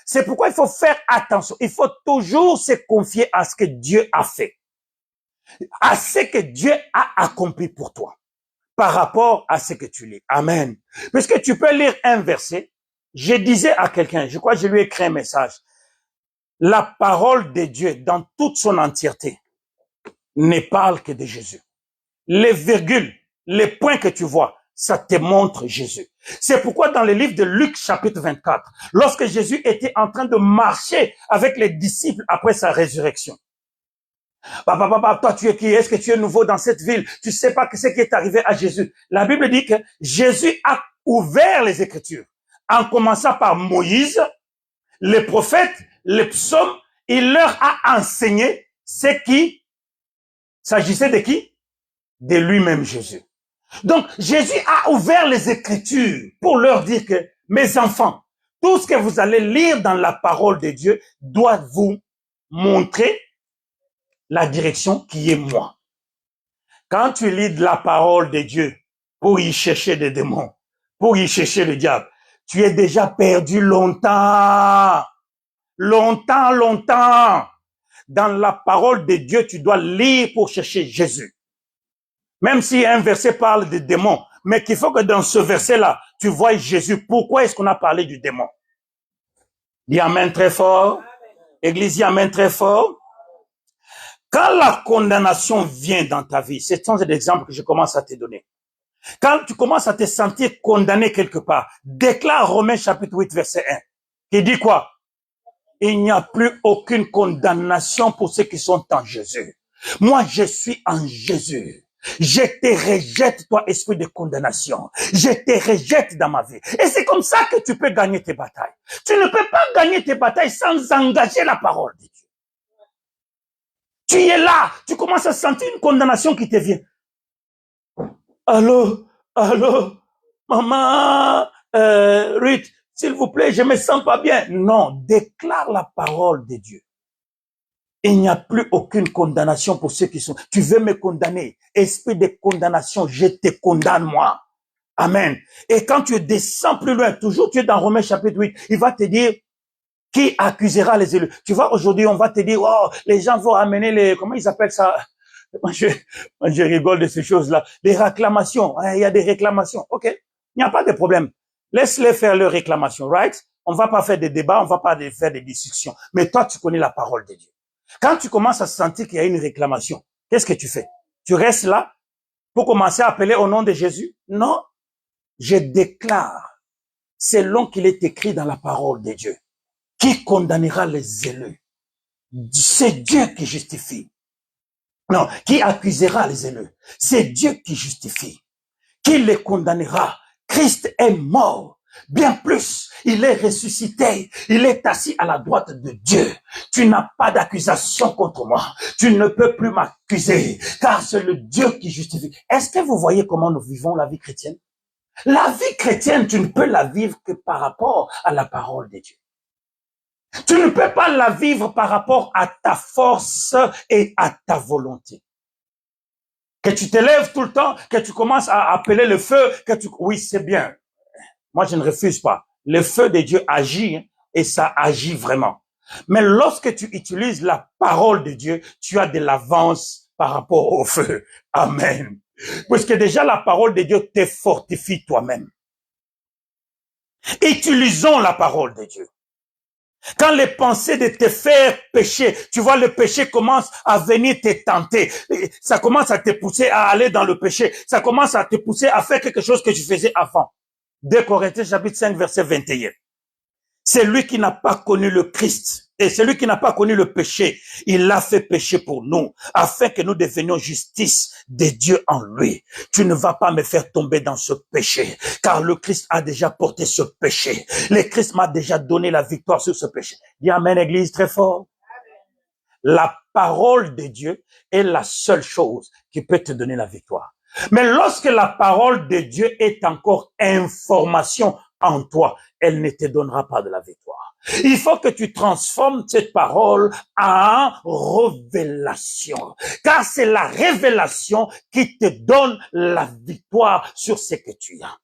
Speaker 1: C'est pourquoi il faut faire attention. Il faut toujours se confier à ce que Dieu a fait, à ce que Dieu a accompli pour toi, par rapport à ce que tu lis. Amen. Puisque tu peux lire un verset. Je disais à quelqu'un, je crois que je lui ai écrit un message. La parole de Dieu, dans toute son entièreté, ne parle que de Jésus. Les virgules, les points que tu vois, ça te montre Jésus. C'est pourquoi dans le livre de Luc chapitre 24, lorsque Jésus était en train de marcher avec les disciples après sa résurrection, toi tu es qui? Est-ce que tu es nouveau dans cette ville? Tu sais pas ce qui est arrivé à Jésus? La Bible dit que Jésus a ouvert les Écritures en commençant par Moïse, les prophètes, les psaumes, il leur a enseigné ce qui s'agissait de qui? De lui-même Jésus. Donc, Jésus a ouvert les Écritures pour leur dire que, mes enfants, tout ce que vous allez lire dans la parole de Dieu doit vous montrer la direction qui est moi. Quand tu lis de la parole de Dieu pour y chercher des démons, pour y chercher le diable, tu es déjà perdu longtemps. Longtemps, longtemps. Dans la parole de Dieu, tu dois lire pour chercher Jésus. Même si un verset parle de démons, mais qu'il faut que dans ce verset-là, tu vois Jésus. Pourquoi est-ce qu'on a parlé du démon? Dis amen très fort. Église, dis amen très fort. Quand la condamnation vient dans ta vie, c'est sont des exemples que je commence à te donner. Quand tu commences à te sentir condamné quelque part, déclare Romains chapitre 8, verset 1, qui dit quoi? Il n'y a plus aucune condamnation pour ceux qui sont en Jésus. Moi, je suis en Jésus. Je te rejette, toi, esprit de condamnation. Je te rejette dans ma vie. Et c'est comme ça que tu peux gagner tes batailles. Tu ne peux pas gagner tes batailles sans engager la parole de Dieu. Tu es là, tu commences à sentir une condamnation qui te vient. Allô, maman, Ruth, s'il vous plaît, je me sens pas bien. Non, déclare la parole de Dieu. Il n'y a plus aucune condamnation pour ceux qui sont. Tu veux me condamner. Esprit de condamnation, je te condamne moi. Amen. Et quand tu descends plus loin, toujours tu es dans Romains chapitre 8, il va te dire, qui accusera les élus? Tu vois, aujourd'hui, on va te dire, oh, les gens vont amener les, comment ils appellent ça? Moi, je rigole de ces choses-là. Les réclamations. Hein, il y a des réclamations. OK. Il n'y a pas de problème. Laisse-les faire leurs réclamations, right? On va pas faire des débats, on va pas faire des discussions. Mais toi, tu connais la parole de Dieu. Quand tu commences à sentir qu'il y a une réclamation, qu'est-ce que tu fais? Tu restes là pour commencer à appeler au nom de Jésus? Non. Je déclare, selon qu'il est écrit dans la parole de Dieu, qui condamnera les élus? C'est Dieu qui justifie. Non, qui accusera les élus? C'est Dieu qui justifie. Qui les condamnera? Christ est mort. Bien plus, il est ressuscité. Il est assis à la droite de Dieu. Tu n'as pas d'accusation contre moi. Tu ne peux plus m'accuser, car c'est le Dieu qui justifie. Est-ce que vous voyez comment nous vivons la vie chrétienne? La vie chrétienne, tu ne peux la vivre que par rapport à la parole de Dieu. Tu ne peux pas la vivre par rapport à ta force et à ta volonté. Que tu te lèves tout le temps, que tu commences à appeler le feu, oui, c'est bien. Moi, je ne refuse pas. Le feu de Dieu agit et ça agit vraiment. Mais lorsque tu utilises la parole de Dieu, tu as de l'avance par rapport au feu. Amen. Parce que déjà la parole de Dieu te fortifie toi-même. Utilisons la parole de Dieu. Quand les pensées de te faire pécher, tu vois, le péché commence à venir te tenter. Ça commence à te pousser à aller dans le péché. Ça commence à te pousser à faire quelque chose que tu faisais avant. 2 Corinthiens chapitre 5 verset 21. C'est lui qui n'a pas connu le Christ. Et celui qui n'a pas connu le péché, il l'a fait pécher pour nous, afin que nous devenions justice de Dieu en lui. Tu ne vas pas me faire tomber dans ce péché, car le Christ a déjà porté ce péché. Le Christ m'a déjà donné la victoire sur ce péché. Dis amen, Église, très fort. La parole de Dieu est la seule chose qui peut te donner la victoire. Mais lorsque la parole de Dieu est encore information en toi, elle ne te donnera pas de la victoire. Il faut que tu transformes cette parole en révélation. Car c'est la révélation qui te donne la victoire sur ce que tu as.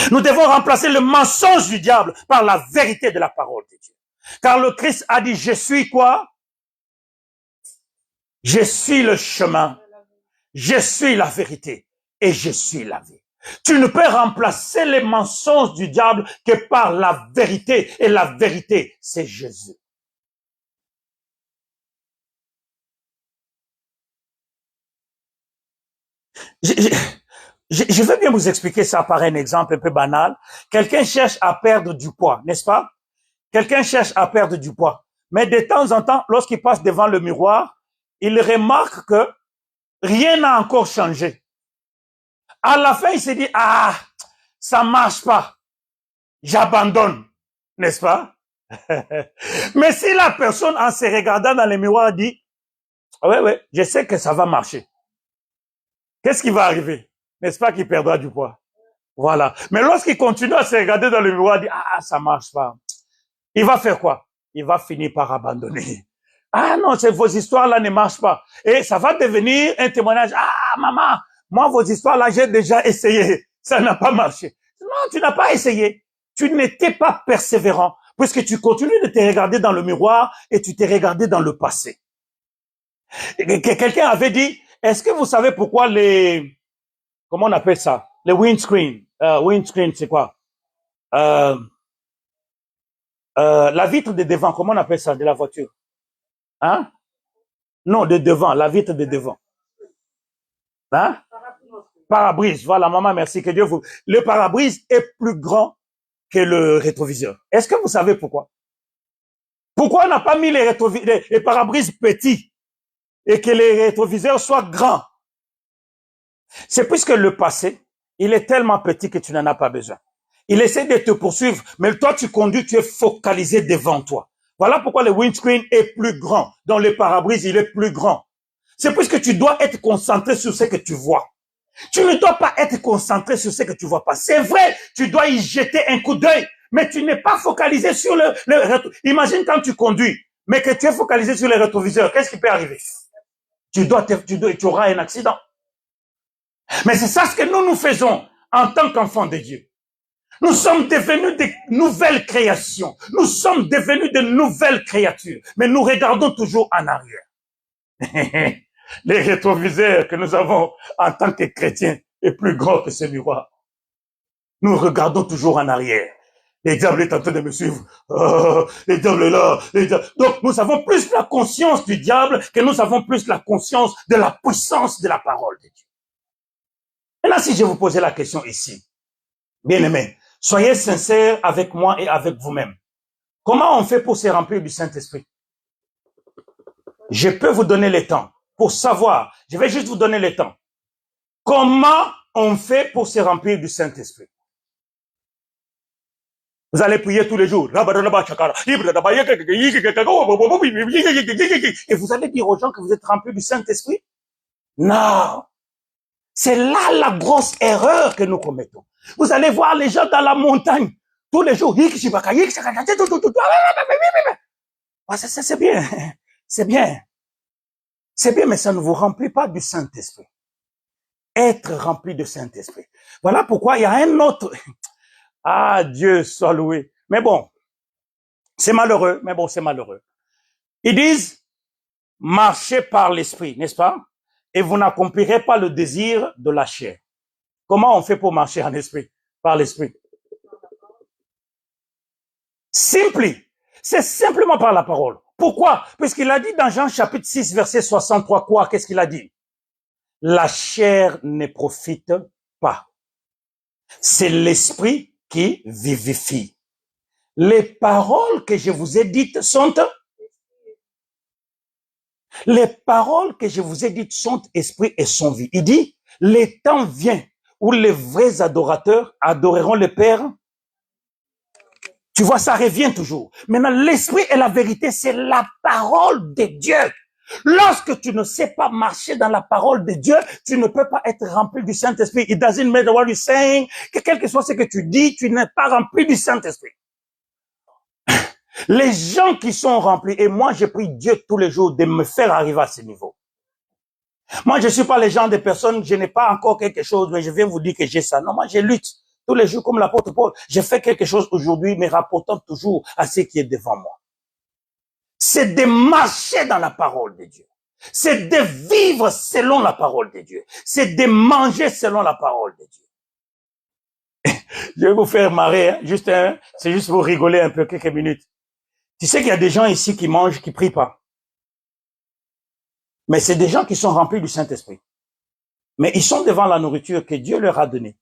Speaker 1: Nous devons remplacer le mensonge du diable par la vérité de la parole de Dieu. Car le Christ a dit, je suis quoi? Je suis le chemin, je suis la vérité et je suis la vie. Tu ne peux remplacer les mensonges du diable que par la vérité. Et la vérité, c'est Jésus. Je veux bien vous expliquer ça par un exemple un peu banal. Quelqu'un cherche à perdre du poids, n'est-ce pas? Quelqu'un cherche à perdre du poids. Mais de temps en temps, lorsqu'il passe devant le miroir, il remarque que rien n'a encore changé. À la fin, il se dit, ah, ça marche pas. j'abandonne, n'est-ce pas? Mais si la personne, en se regardant dans le miroir, dit, ouais, je sais que ça va marcher. Qu'est-ce qui va arriver? N'est-ce pas qu'il perdra du poids? Voilà. Mais lorsqu'il continue à se regarder dans le miroir, il dit, ça marche pas. Il va faire quoi? Il va finir par abandonner. Ah non, vos histoires-là ne marchent pas. Et ça va devenir un témoignage. Ah, maman, moi, vos histoires-là, j'ai déjà essayé. Ça n'a pas marché. Non, tu n'as pas essayé. Tu n'étais pas persévérant, puisque tu continues de te regarder dans le miroir et tu t'es regardé dans le passé. Quelqu'un avait dit, est-ce que vous savez pourquoi comment on appelle ça? Les windscreen. Windscreen, c'est quoi? La vitre de devant, comment on appelle ça, de la voiture? Hein? Non, de devant, la vitre de devant. Hein? Pare-brise, voilà, maman, merci, que Dieu vous... Le pare-brise est plus grand que le rétroviseur. Est-ce que vous savez pourquoi? Pourquoi on n'a pas mis les pare-brises petits et que les rétroviseurs soient grands? C'est puisque le passé, il est tellement petit que tu n'en as pas besoin. Il essaie de te poursuivre, mais toi, tu conduis, tu es focalisé devant toi. Voilà pourquoi le windscreen est plus grand. Dans le pare-brise, il est plus grand. C'est puisque tu dois être concentré sur ce que tu vois. Tu ne dois pas être concentré sur ce que tu vois pas. C'est vrai, tu dois y jeter un coup d'œil, mais tu n'es pas focalisé sur Imagine quand tu conduis, mais que tu es focalisé sur les rétroviseurs, qu'est-ce qui peut arriver? Tu auras un accident. Mais c'est ça ce que nous faisons en tant qu'enfants de Dieu. Nous sommes devenus de nouvelles créations. Nous sommes devenus de nouvelles créatures. Mais nous regardons toujours en arrière. Les rétroviseurs que nous avons en tant que chrétiens est plus grand que ce miroir. Nous regardons toujours en arrière. Les diables est en train de me suivre. Oh, les diables là. Donc nous avons plus la conscience du diable que nous avons plus la conscience de la puissance de la parole de Dieu. Maintenant, si je vous posais la question ici, bien aimé, soyez sincères avec moi et avec vous-même. Comment on fait pour se remplir du Saint-Esprit? Je peux vous donner le temps pour savoir. Je vais juste vous donner le temps. Comment on fait pour se remplir du Saint-Esprit? Vous allez prier tous les jours. Et vous allez dire aux gens que vous êtes remplis du Saint-Esprit? Non. C'est là la grosse erreur que nous commettons. Vous allez voir les gens dans la montagne tous les jours. Ça, c'est bien. C'est bien. C'est bien, mais ça ne vous remplit pas du Saint-Esprit. Être rempli du Saint-Esprit. Voilà pourquoi il y a un autre. Ah, Dieu soit loué. Mais bon, c'est malheureux. Mais bon, c'est malheureux. Ils disent, marchez par l'Esprit, n'est-ce pas? Et vous n'accomplirez pas le désir de la chair. Comment on fait pour marcher en esprit? Par l'Esprit. Simply. C'est simplement par la parole. Pourquoi? Parce qu'il a dit dans Jean chapitre 6, verset 63, quoi? Qu'est-ce qu'il a dit? La chair ne profite pas. C'est l'Esprit qui vivifie. Les paroles que je vous ai dites sont... Les paroles que je vous ai dites sont esprit et sont vie. Il dit, le temps vient où les vrais adorateurs adoreront le Père. Tu vois, ça revient toujours. Maintenant, l'esprit et la vérité, c'est la parole de Dieu. Lorsque tu ne sais pas marcher dans la parole de Dieu, tu ne peux pas être rempli du Saint-Esprit. It doesn't matter what you're saying, que quel que soit ce que tu dis, tu n'es pas rempli du Saint-Esprit. Les gens qui sont remplis, et moi, je prie Dieu tous les jours de me faire arriver à ce niveau. Moi, je suis pas le genre de personne, je n'ai pas encore quelque chose, mais je viens vous dire que j'ai ça. Non, moi, je lutte tous les jours comme l'apôtre Paul. Je fais quelque chose aujourd'hui, mais rapportant toujours à ce qui est devant moi. C'est de marcher dans la parole de Dieu. C'est de vivre selon la parole de Dieu. C'est de manger selon la parole de Dieu. Je vais vous faire marrer, hein? C'est juste pour rigoler un peu quelques minutes. Tu sais qu'il y a des gens ici qui mangent, qui prient pas. Mais c'est des gens qui sont remplis du Saint-Esprit. Mais ils sont devant la nourriture que Dieu leur a donnée.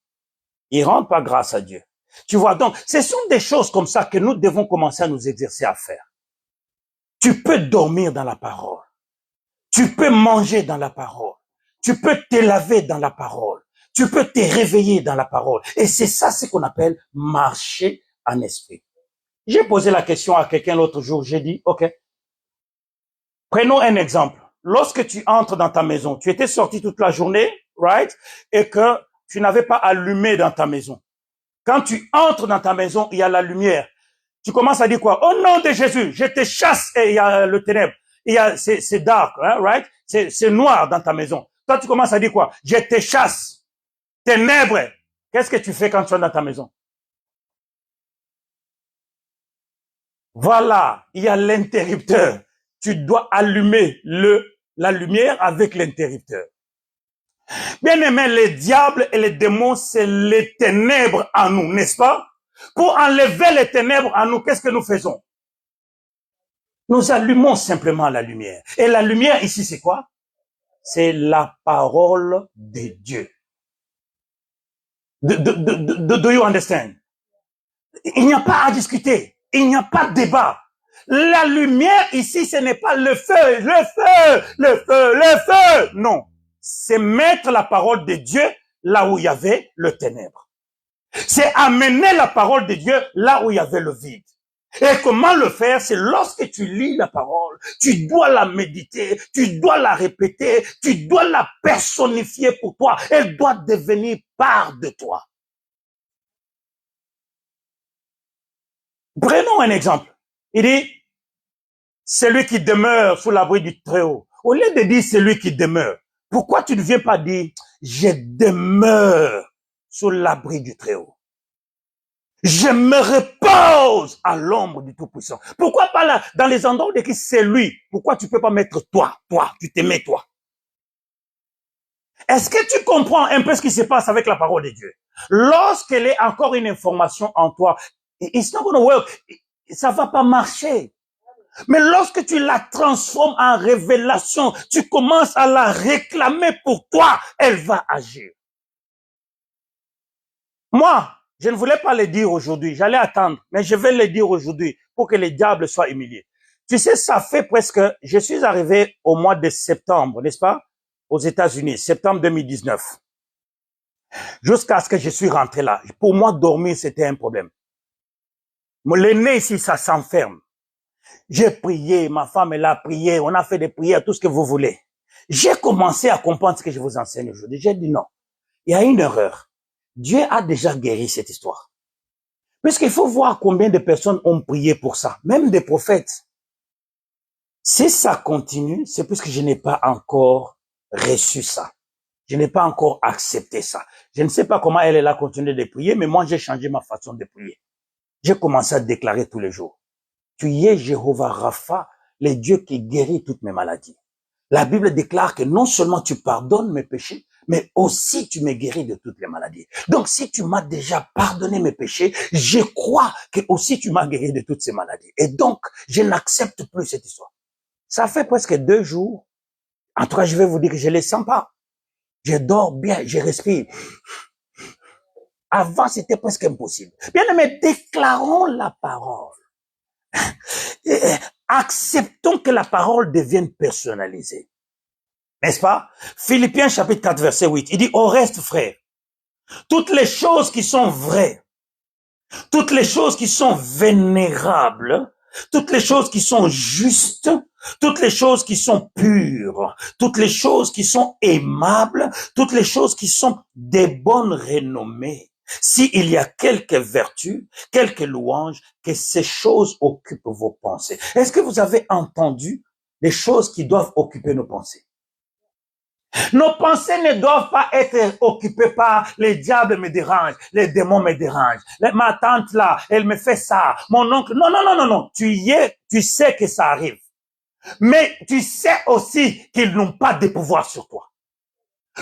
Speaker 1: Ils rendent pas grâce à Dieu. Tu vois, donc, ce sont des choses comme ça que nous devons commencer à nous exercer à faire. Tu peux dormir dans la parole. Tu peux manger dans la parole. Tu peux te laver dans la parole. Tu peux te réveiller dans la parole. Et c'est ça ce qu'on appelle marcher en esprit. J'ai posé la question à quelqu'un l'autre jour, j'ai dit, OK, prenons un exemple. Lorsque tu entres dans ta maison, tu étais sorti toute la journée, right? Et que tu n'avais pas allumé dans ta maison. Quand tu entres dans ta maison, il y a la lumière. Tu commences à dire quoi? Au nom de Jésus, je te chasse et il y a le ténèbre. Il y a, c'est dark, hein, right? C'est noir dans ta maison. Toi, tu commences à dire quoi? Je te chasse. Ténèbres. Qu'est-ce que tu fais quand tu es dans ta maison? Voilà, il y a l'interrupteur. Tu dois allumer la lumière avec l'interrupteur. Bien aimé, les diables et les démons, c'est les ténèbres en nous, n'est-ce pas? Pour enlever les ténèbres en nous, qu'est-ce que nous faisons? Nous allumons simplement la lumière. Et la lumière ici, c'est quoi? C'est la parole de Dieu. Do you understand? Il n'y a pas à discuter. Il n'y a pas de débat. La lumière ici, ce n'est pas le feu, le feu, le feu, le feu. Non. C'est mettre la parole de Dieu là où il y avait le ténèbre. C'est amener la parole de Dieu là où il y avait le vide. Et comment le faire? C'est lorsque tu lis la parole, tu dois la méditer, tu dois la répéter, tu dois la personnifier pour toi. Elle doit devenir part de toi. Prenons un exemple. Il dit, celui qui demeure sous l'abri du Très-Haut. Au lieu de dire celui qui demeure, pourquoi tu ne viens pas dire, je demeure sous l'abri du Très-Haut? Je me repose à l'ombre du Tout-Puissant. Pourquoi pas là, dans les endroits où il écrit c'est lui? Pourquoi tu peux pas mettre toi, tu te mets toi? Est-ce que tu comprends un peu ce qui se passe avec la parole de Dieu? Lorsqu'elle est encore une information en toi, it's not gonna work. Ça va pas marcher. Mais lorsque tu la transformes en révélation, tu commences à la réclamer pour toi, elle va agir. Moi, je ne voulais pas le dire aujourd'hui, j'allais attendre, mais je vais le dire aujourd'hui pour que les diables soient humiliés. Tu sais, ça fait presque, je suis arrivé au mois de septembre, n'est-ce pas, aux États-Unis, septembre 2019, jusqu'à ce que je suis rentré là. Pour moi, dormir, c'était un problème. Le nez ici, ça s'enferme. J'ai prié, ma femme elle a prié, on a fait des prières, tout ce que vous voulez. J'ai commencé à comprendre ce que je vous enseigne aujourd'hui. J'ai dit non, il y a une erreur. Dieu a déjà guéri cette histoire. Puisqu'il faut voir combien de personnes ont prié pour ça, même des prophètes. Si ça continue, c'est parce que je n'ai pas encore reçu ça. Je n'ai pas encore accepté ça. Je ne sais pas comment elle a continué de prier, mais moi j'ai changé ma façon de prier. J'ai commencé à déclarer tous les jours. Tu es Jéhovah Rapha, le Dieu qui guérit toutes mes maladies. La Bible déclare que non seulement tu pardonnes mes péchés, mais aussi tu me guéris de toutes les maladies. Donc si tu m'as déjà pardonné mes péchés, je crois que aussi tu m'as guéri de toutes ces maladies. Et donc, je n'accepte plus cette histoire. Ça fait presque 2 jours. En tout cas, je vais vous dire que je ne les sens pas. Je dors bien, je respire. Avant, c'était presque impossible. Bien aimé, déclarons la parole. Acceptons que la parole devienne personnalisée. N'est-ce pas? Philippiens chapitre 4 verset 8. Il dit, au reste, frère, toutes les choses qui sont vraies, toutes les choses qui sont vénérables, toutes les choses qui sont justes, toutes les choses qui sont pures, toutes les choses qui sont aimables, toutes les choses qui sont de bonne renommée. S'il y a quelques vertus, quelques louanges, que ces choses occupent vos pensées. Est-ce que vous avez entendu les choses qui doivent occuper nos pensées? Nos pensées ne doivent pas être occupées par les diables me dérangent, les démons me dérangent. Ma tante là, elle me fait ça. Mon oncle, non, non, non, non, non. Tu sais que ça arrive. Mais tu sais aussi qu'ils n'ont pas de pouvoir sur toi.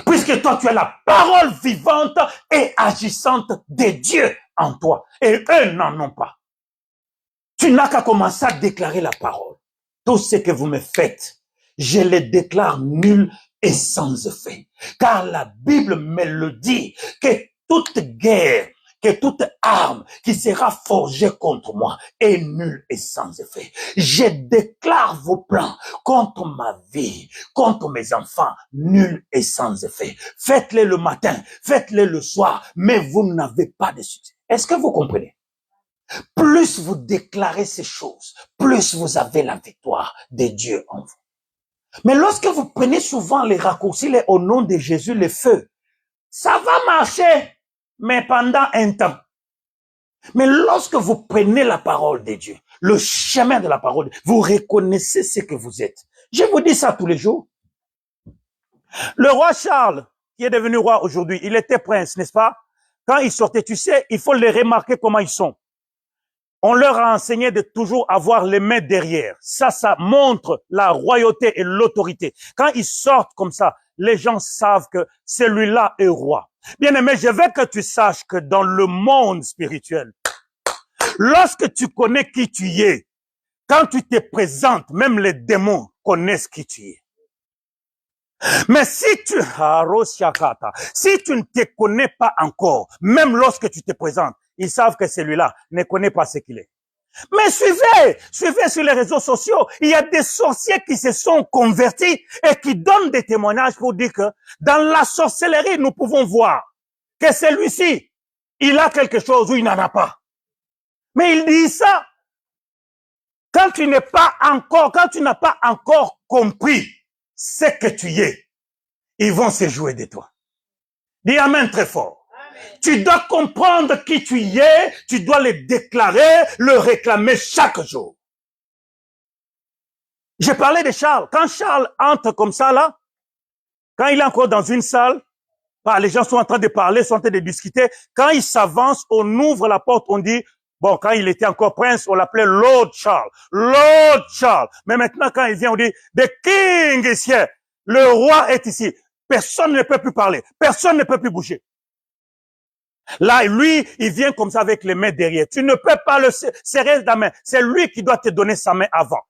Speaker 1: Puisque toi, tu as la parole vivante et agissante de Dieu en toi. Et eux n'en ont pas. Tu n'as qu'à commencer à déclarer la parole. Tout ce que vous me faites, je le déclare nul et sans effet. Car la Bible me le dit, que toute guerre, que toute arme qui sera forgée contre moi est nulle et sans effet. Je déclare vos plans contre ma vie, contre mes enfants, nuls et sans effet. Faites-les le matin, faites-les le soir, mais vous n'avez pas de succès. Est-ce que vous comprenez? Plus vous déclarez ces choses, plus vous avez la victoire de Dieu en vous. Mais lorsque vous prenez souvent les raccourcis, les au nom de Jésus, les feux, ça va marcher, mais pendant un temps. Mais lorsque vous prenez la parole de Dieu, le chemin de la parole, vous reconnaissez ce que vous êtes. Je vous dis ça tous les jours. Le roi Charles, qui est devenu roi aujourd'hui, il était prince, n'est-ce pas? Quand il sortait, tu sais, il faut les remarquer comment ils sont. On leur a enseigné de toujours avoir les mains derrière. Ça montre la royauté et l'autorité. Quand ils sortent comme ça, les gens savent que celui-là est roi. Bien aimé, je veux que tu saches que dans le monde spirituel, lorsque tu connais qui tu es, quand tu te présentes, même les démons connaissent qui tu es. Mais si tu ne te connais pas encore, même lorsque tu te présentes, ils savent que celui-là ne connaît pas ce qu'il est. Mais suivez sur les réseaux sociaux, il y a des sorciers qui se sont convertis et qui donnent des témoignages pour dire que dans la sorcellerie, nous pouvons voir que celui-ci, il a quelque chose ou il n'en a pas. Mais il dit ça quand tu n'as pas encore compris ce que tu es. Ils vont se jouer de toi. Dis amen très fort. Amen. Tu dois comprendre qui tu es, tu dois le déclarer, le réclamer chaque jour. J'ai parlé de Charles. Quand Charles entre comme ça là, quand il est encore dans une salle, les gens sont en train de parler, sont en train de discuter. Quand il s'avance, on ouvre la porte, on dit, bon, quand il était encore prince, on l'appelait Lord Charles. Lord Charles. Mais maintenant, quand il vient, on dit, the king is here. Le roi est ici. Personne ne peut plus parler. Personne ne peut plus bouger. Là, lui, il vient comme ça avec les mains derrière. Tu ne peux pas le serrer la main. C'est lui qui doit te donner sa main avant.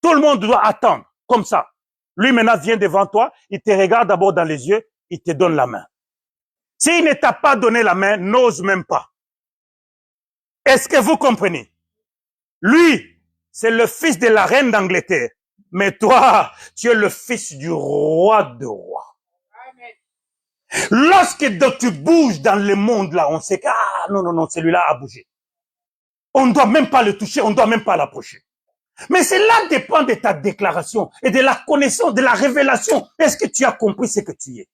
Speaker 1: Tout le monde doit attendre. Comme ça. Lui, maintenant, vient devant toi. Il te regarde d'abord dans les yeux. Il te donne la main. S'il ne t'a pas donné la main, n'ose même pas. Est-ce que vous comprenez? Lui, c'est le fils de la reine d'Angleterre. Mais toi, tu es le fils du roi de rois. Lorsque tu bouges dans le monde là, on sait que, non, celui-là a bougé. On ne doit même pas le toucher, on ne doit même pas l'approcher. Mais cela dépend de ta déclaration et de la connaissance, de la révélation. Est-ce que tu as compris ce que tu es?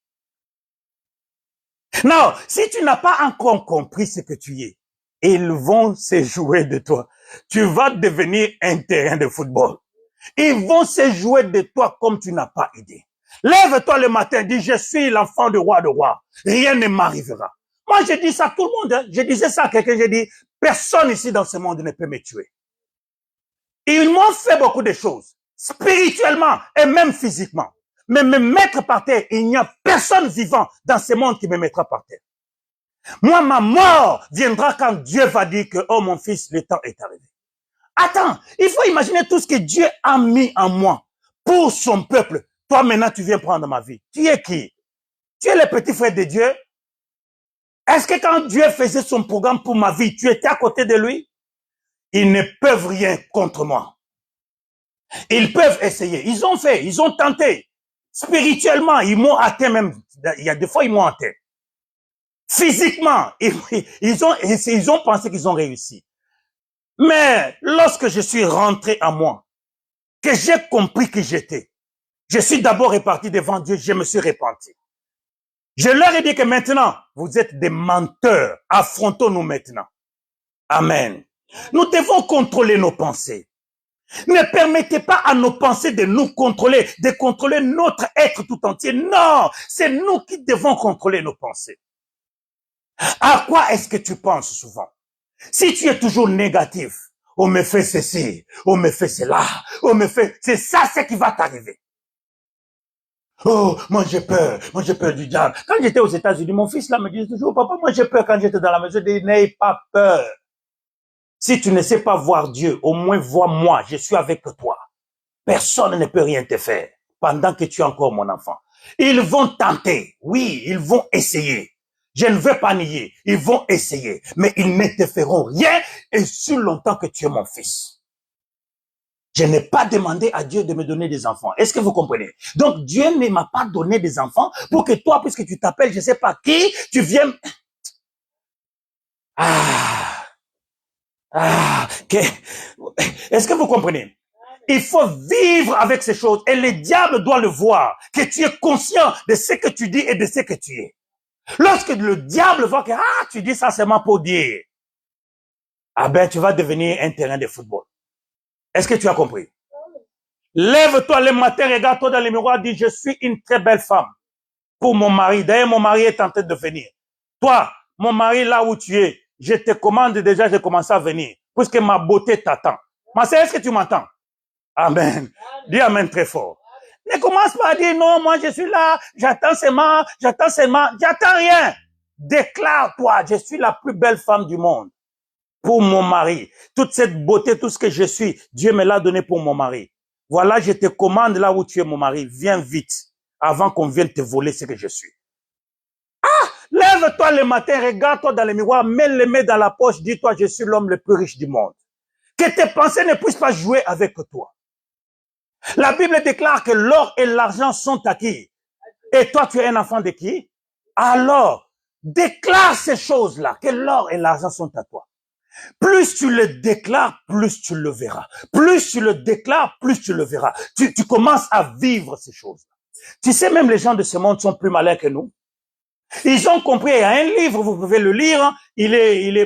Speaker 1: Non, si tu n'as pas encore compris ce que tu es, ils vont se jouer de toi. Tu vas devenir un terrain de football. Ils vont se jouer de toi comme tu n'as pas idée. Lève-toi le matin, dis, je suis l'enfant du roi de roi. Rien ne m'arrivera. Moi, je dis ça à tout le monde. Hein. Je disais ça à quelqu'un, j'ai dit, personne ici dans ce monde ne peut me tuer. Ils m'ont fait beaucoup de choses, spirituellement et même physiquement. Mais me mettre par terre, il n'y a personne vivant dans ce monde qui me mettra par terre. Moi, ma mort viendra quand Dieu va dire que, oh mon fils, le temps est arrivé. Attends, il faut imaginer tout ce que Dieu a mis en moi pour son peuple. Toi, maintenant, tu viens prendre ma vie. Tu es qui? Tu es le petit frère de Dieu? Est-ce que quand Dieu faisait son programme pour ma vie, tu étais à côté de lui? Ils ne peuvent rien contre moi. Ils peuvent essayer. Ils ont fait, ils ont tenté. Spirituellement, ils m'ont atteint même. Il y a des fois, ils m'ont atteint. Physiquement, ils ont pensé qu'ils ont réussi. Mais lorsque je suis rentré en moi, que j'ai compris qui j'étais, je suis d'abord reparti devant Dieu, je me suis repenti. Je leur ai dit que maintenant, vous êtes des menteurs. Affrontons-nous maintenant. Amen. Nous devons contrôler nos pensées. Ne permettez pas à nos pensées de nous contrôler, de contrôler notre être tout entier. Non, c'est nous qui devons contrôler nos pensées. À quoi est-ce que tu penses souvent? Si tu es toujours négatif, on me fait ceci, on me fait cela, on me fait... C'est ça ce qui va t'arriver. Oh, moi j'ai peur du diable. Quand j'étais aux États-Unis, mon fils là me disait toujours, papa, moi j'ai peur quand j'étais dans la maison. Je dis, n'aie pas peur. Si tu ne sais pas voir Dieu, au moins vois-moi, je suis avec toi. Personne ne peut rien te faire pendant que tu es encore mon enfant. Ils vont tenter, oui, ils vont essayer. Je ne veux pas nier, ils vont essayer, mais ils ne te feront rien et si longtemps que tu es mon fils. Je n'ai pas demandé à Dieu de me donner des enfants. Est-ce que vous comprenez? Donc Dieu ne m'a pas donné des enfants pour que toi, puisque tu t'appelles, je ne sais pas qui, tu viennes... Ah, est-ce que vous comprenez? Il faut vivre avec ces choses et le diable doit le voir, que tu es conscient de ce que tu dis et de ce que tu es. Lorsque le diable voit que tu dis ça seulement pour dire, ah ben tu vas devenir un terrain de football. Est-ce que tu as compris? Lève-toi le matin, regarde-toi dans le miroir, dis je suis une très belle femme pour mon mari. D'ailleurs, mon mari est en train de venir. Toi, mon mari, là où tu es, je te commande déjà, j'ai commencé à venir, puisque ma beauté t'attend. Ma sœur, est-ce que tu m'entends? Amen. Dis amen très fort. Ne commence pas à dire non, moi je suis là, j'attends seulement, j'attends rien. Déclare-toi, je suis la plus belle femme du monde pour mon mari. Toute cette beauté, tout ce que je suis, Dieu me l'a donné pour mon mari. Voilà, je te commande là où tu es mon mari, viens vite, avant qu'on vienne te voler ce que je suis. Lève-toi le matin, regarde-toi dans le miroir, mets les mains dans la poche, dis-toi, je suis l'homme le plus riche du monde. Que tes pensées ne puissent pas jouer avec toi. La Bible déclare que l'or et l'argent sont acquis. Et toi, tu es un enfant de qui? Alors, déclare ces choses-là, que l'or et l'argent sont à toi. Plus tu le déclares, plus tu le verras. Plus tu le déclares, plus tu le verras. Tu commences à vivre ces choses. Tu sais, même les gens de ce monde sont plus malins que nous. Ils ont compris, il y a un livre, vous pouvez le lire,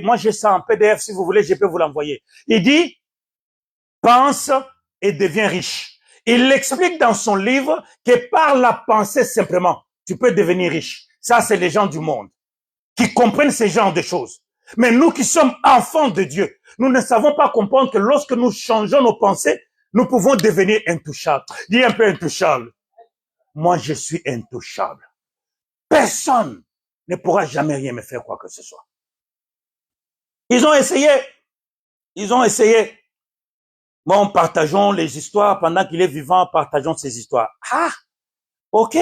Speaker 1: moi j'ai ça en PDF, si vous voulez, je peux vous l'envoyer. Il dit, pense et deviens riche. Il explique dans son livre que par la pensée simplement, tu peux devenir riche. Ça, c'est les gens du monde qui comprennent ce genre de choses. Mais nous qui sommes enfants de Dieu, nous ne savons pas comprendre que lorsque nous changeons nos pensées, nous pouvons devenir intouchables. Dis un peu intouchable. Moi, je suis intouchable. Personne ne pourra jamais rien me faire quoi que ce soit. Ils ont essayé. Bon, partageons les histoires pendant qu'il est vivant, partageons ces histoires. Ok.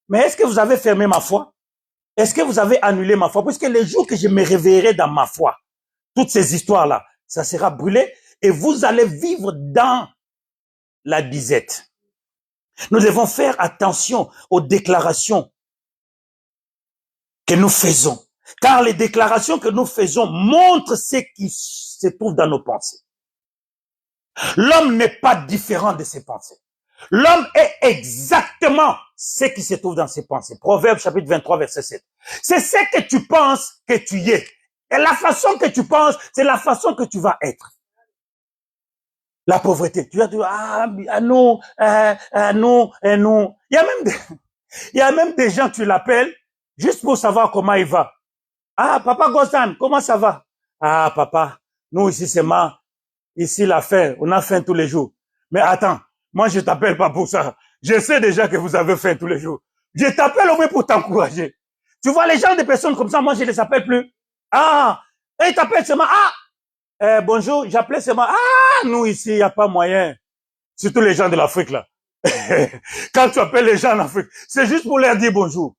Speaker 1: Mais est-ce que vous avez fermé ma foi? Est-ce que vous avez annulé ma foi? Puisque les jours que je me réveillerai dans ma foi, toutes ces histoires-là, ça sera brûlé et vous allez vivre dans la disette. Nous devons faire attention aux déclarations que nous faisons. Car les déclarations que nous faisons montrent ce qui se trouve dans nos pensées. L'homme n'est pas différent de ses pensées. L'homme est exactement ce qui se trouve dans ses pensées. Proverbe chapitre 23, verset 7. C'est ce que tu penses que tu y es. Et la façon que tu penses, c'est la façon que tu vas être. La pauvreté. Tu vas dire, non. Il y a même des gens, tu l'appelles, juste pour savoir comment il va. Papa Gozan, comment ça va? Papa, nous ici, c'est ici la faim, on a faim tous les jours. Mais attends, moi je t'appelle pas pour ça. Je sais déjà que vous avez faim tous les jours. Je t'appelle au moins pour t'encourager. Tu vois, les gens des personnes comme ça, moi je les appelle plus. Ils t'appellent seulement, bonjour, j'appelais seulement, nous ici, il n'y a pas moyen. Surtout les gens de l'Afrique là. Quand tu appelles les gens en Afrique, c'est juste pour leur dire bonjour.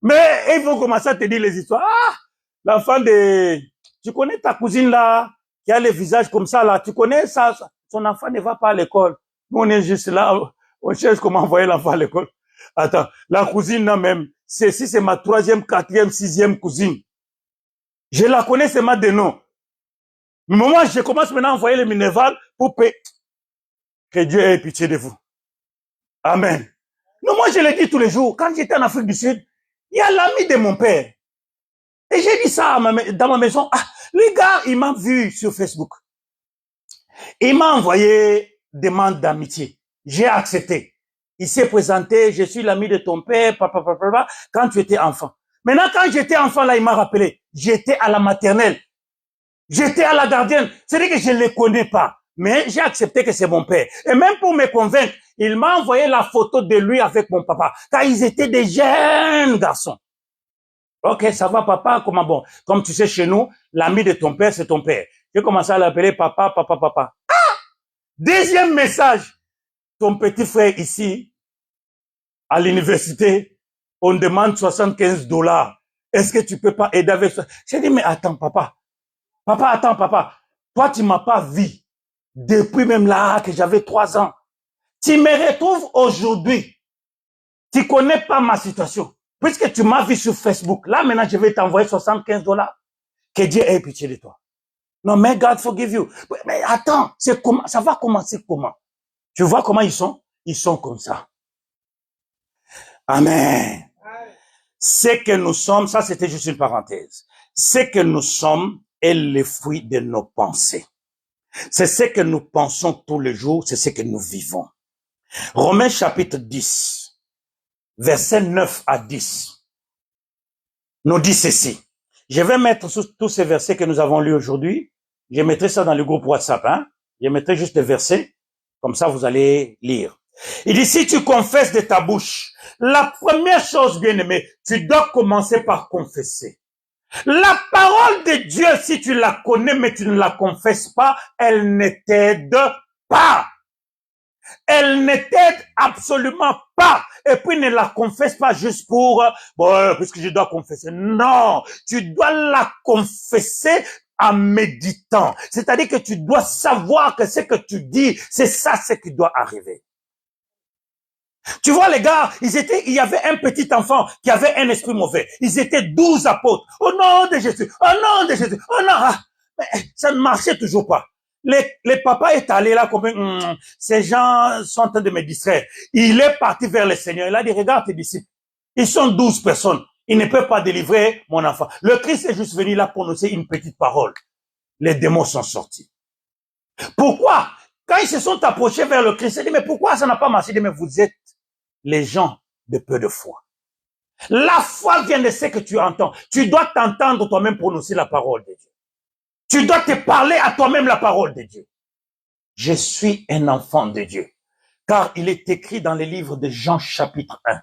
Speaker 1: Mais ils vont commencer à te dire les histoires. L'enfant de... Tu connais ta cousine là, qui a le visage comme ça là, tu connais ça, son enfant ne va pas à l'école. Nous on est juste là, on cherche comment envoyer l'enfant à l'école. Attends, la cousine là même, c'est ma 3e, 4e, 6e cousine. Je la connais seulement de nom. Mais moi, je commence maintenant à envoyer les minévales pour payer. Que Dieu ait pitié de vous. Amen. Non, moi je le dis tous les jours, quand j'étais en Afrique du Sud, il y a l'ami de mon père. Et j'ai dit ça dans ma maison. Le gars, il m'a vu sur Facebook. Il m'a envoyé demande d'amitié. J'ai accepté. Il s'est présenté, je suis l'ami de ton père, papa, quand tu étais enfant. Maintenant, quand j'étais enfant, là, il m'a rappelé. J'étais à la maternelle. J'étais à la gardienne. C'est-à-dire que je ne le connais pas. Mais j'ai accepté que c'est mon père. Et même pour me convaincre, il m'a envoyé la photo de lui avec mon papa. Car ils étaient des jeunes garçons. Ok, ça va papa, comment bon? Comme tu sais, chez nous, l'ami de ton père, c'est ton père. J'ai commencé à l'appeler papa. Deuxième message. Ton petit frère ici, à l'université, on demande $75. Est-ce que tu peux pas aider avec ça? J'ai dit, mais attends, papa. Papa. Toi, tu m'as pas vu. Depuis même là, que j'avais 3 ans. Tu me retrouves aujourd'hui. Tu connais pas ma situation. Puisque tu m'as vu sur Facebook, là maintenant je vais t'envoyer $75. Que Dieu ait pitié de toi. Non, may God forgive you. Mais attends, c'est comment, ça va commencer comment? Tu vois comment ils sont? Ils sont comme ça. Amen. Ce que nous sommes, ça c'était juste une parenthèse. Ce que nous sommes est le fruit de nos pensées. C'est ce que nous pensons tous les jours, c'est ce que nous vivons. Romains chapitre 10, versets 9 à 10, nous dit ceci. Je vais mettre tous ces versets que nous avons lus aujourd'hui, je mettrai ça dans le groupe WhatsApp, hein. Je mettrai juste les versets, comme ça vous allez lire. Il dit, si tu confesses de ta bouche, la première chose, bien aimé, tu dois commencer par confesser. La parole de Dieu, si tu la connais, mais tu ne la confesses pas, elle ne t'aide pas. Elle ne t'aide absolument pas. Et puis ne la confesse pas juste pour, bon, puisque je dois confesser. Non, tu dois la confesser en méditant. C'est-à-dire que tu dois savoir que ce que tu dis, c'est ça ce qui doit arriver. Tu vois, les gars, il y avait un petit enfant qui avait un esprit mauvais. Ils étaient 12 apôtres. Au nom de Jésus, au nom de Jésus, au nom, mais ça ne marchait toujours pas. Les papas est allé là comme, ces gens sont en train de me distraire. Il est parti vers le Seigneur. Il a dit, regarde tes disciples. Ils sont 12 personnes. Ils ne peuvent pas délivrer mon enfant. Le Christ est juste venu là prononcer une petite parole. Les démons sont sortis. Pourquoi? Quand ils se sont approchés vers le Christ, il dit, mais pourquoi ça n'a pas marché? Il dit, mais vous êtes les gens de peu de foi. La foi vient de ce que tu entends. Tu dois t'entendre toi-même prononcer la parole de Dieu. Tu dois te parler à toi-même la parole de Dieu. Je suis un enfant de Dieu. Car il est écrit dans les livres de Jean chapitre 1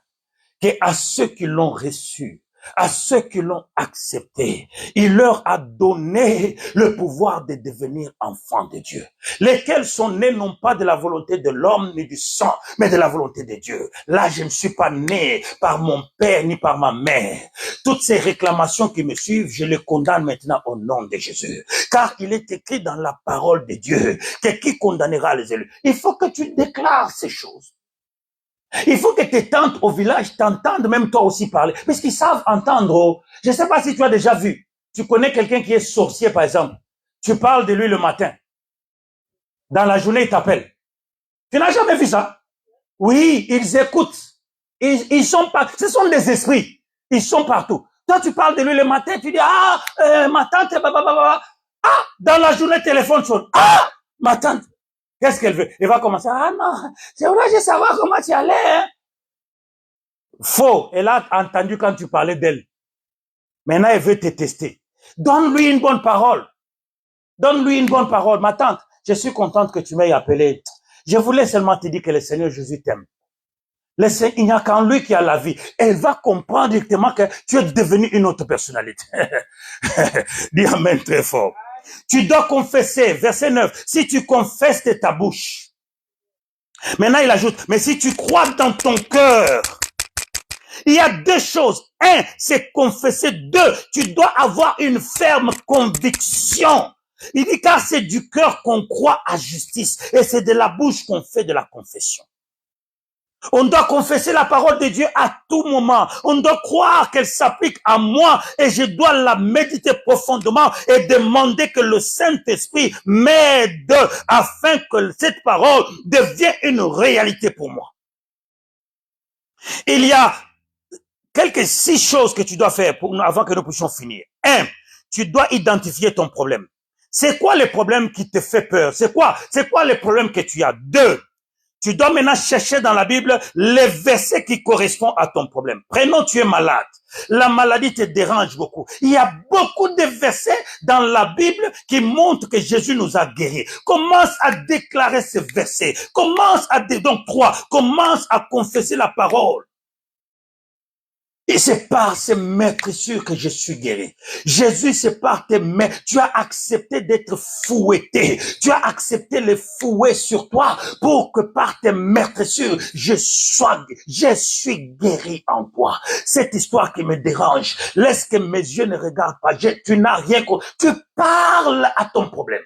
Speaker 1: qu'à ceux qui l'ont reçu, à ceux qui l'ont accepté, il leur a donné le pouvoir de devenir enfants de Dieu, lesquels sont nés non pas de la volonté de l'homme ni du sang, mais de la volonté de Dieu. Là, je ne suis pas né par mon père ni par ma mère. Toutes ces réclamations qui me suivent, je les condamne maintenant au nom de Jésus. Car il est écrit dans la parole de Dieu que qui condamnera les élus. Il faut que tu déclares ces choses. Il faut que tes tantes au village t'entendent, même toi aussi parler, parce qu'ils savent entendre. Je ne sais pas si tu as déjà vu. Tu connais quelqu'un qui est sorcier, par exemple. Tu parles de lui le matin. Dans la journée, il t'appelle. Tu n'as jamais vu ça? Oui, ils écoutent. Ils sont pas, ce sont des esprits. Ils sont partout. Toi, tu parles de lui le matin, tu dis, ma tante, dans la journée, téléphone sonne. Ma tante. Qu'est-ce qu'elle veut? Elle va commencer, non, c'est vrai, je veux savoir comment tu allais, hein. Faux. Elle a entendu quand tu parlais d'elle. Maintenant, elle veut te tester. Donne-lui une bonne parole. Donne-lui une bonne parole. Ma tante, je suis contente que tu m'aies appelé. Je voulais seulement te dire que le Seigneur Jésus t'aime. Il n'y a qu'en lui qui a la vie. Elle va comprendre directement que tu es devenu une autre personnalité. Dis amen très fort. Tu dois confesser, verset 9, si tu confesses de ta bouche. Maintenant, il ajoute, mais si tu crois dans ton cœur, il y a deux choses. Un, c'est confesser. Deux, tu dois avoir une ferme conviction. Il dit, car c'est du cœur qu'on croit à justice et c'est de la bouche qu'on fait de la confession. On doit confesser la parole de Dieu à tout moment. On doit croire qu'elle s'applique à moi et je dois la méditer profondément et demander que le Saint-Esprit m'aide afin que cette parole devienne une réalité pour moi. Il y a quelques 6 choses que tu dois faire avant que nous puissions finir. 1, tu dois identifier ton problème. C'est quoi le problème qui te fait peur? C'est quoi le problème que tu as? 2, tu dois maintenant chercher dans la Bible les versets qui correspondent à ton problème. Prenons, tu es malade. La maladie te dérange beaucoup. Il y a beaucoup de versets dans la Bible qui montrent que Jésus nous a guéris. Commence à déclarer ces versets. Commence à confesser la parole. Et c'est par ces maîtressures que je suis guéri. Jésus, c'est par tes mains. Tu as accepté d'être fouetté. Tu as accepté les fouets sur toi pour que par tes maîtressures, je suis guéri en toi. Cette histoire qui me dérange, laisse que mes yeux ne regardent pas. Tu n'as rien contre. Tu parles à ton problème.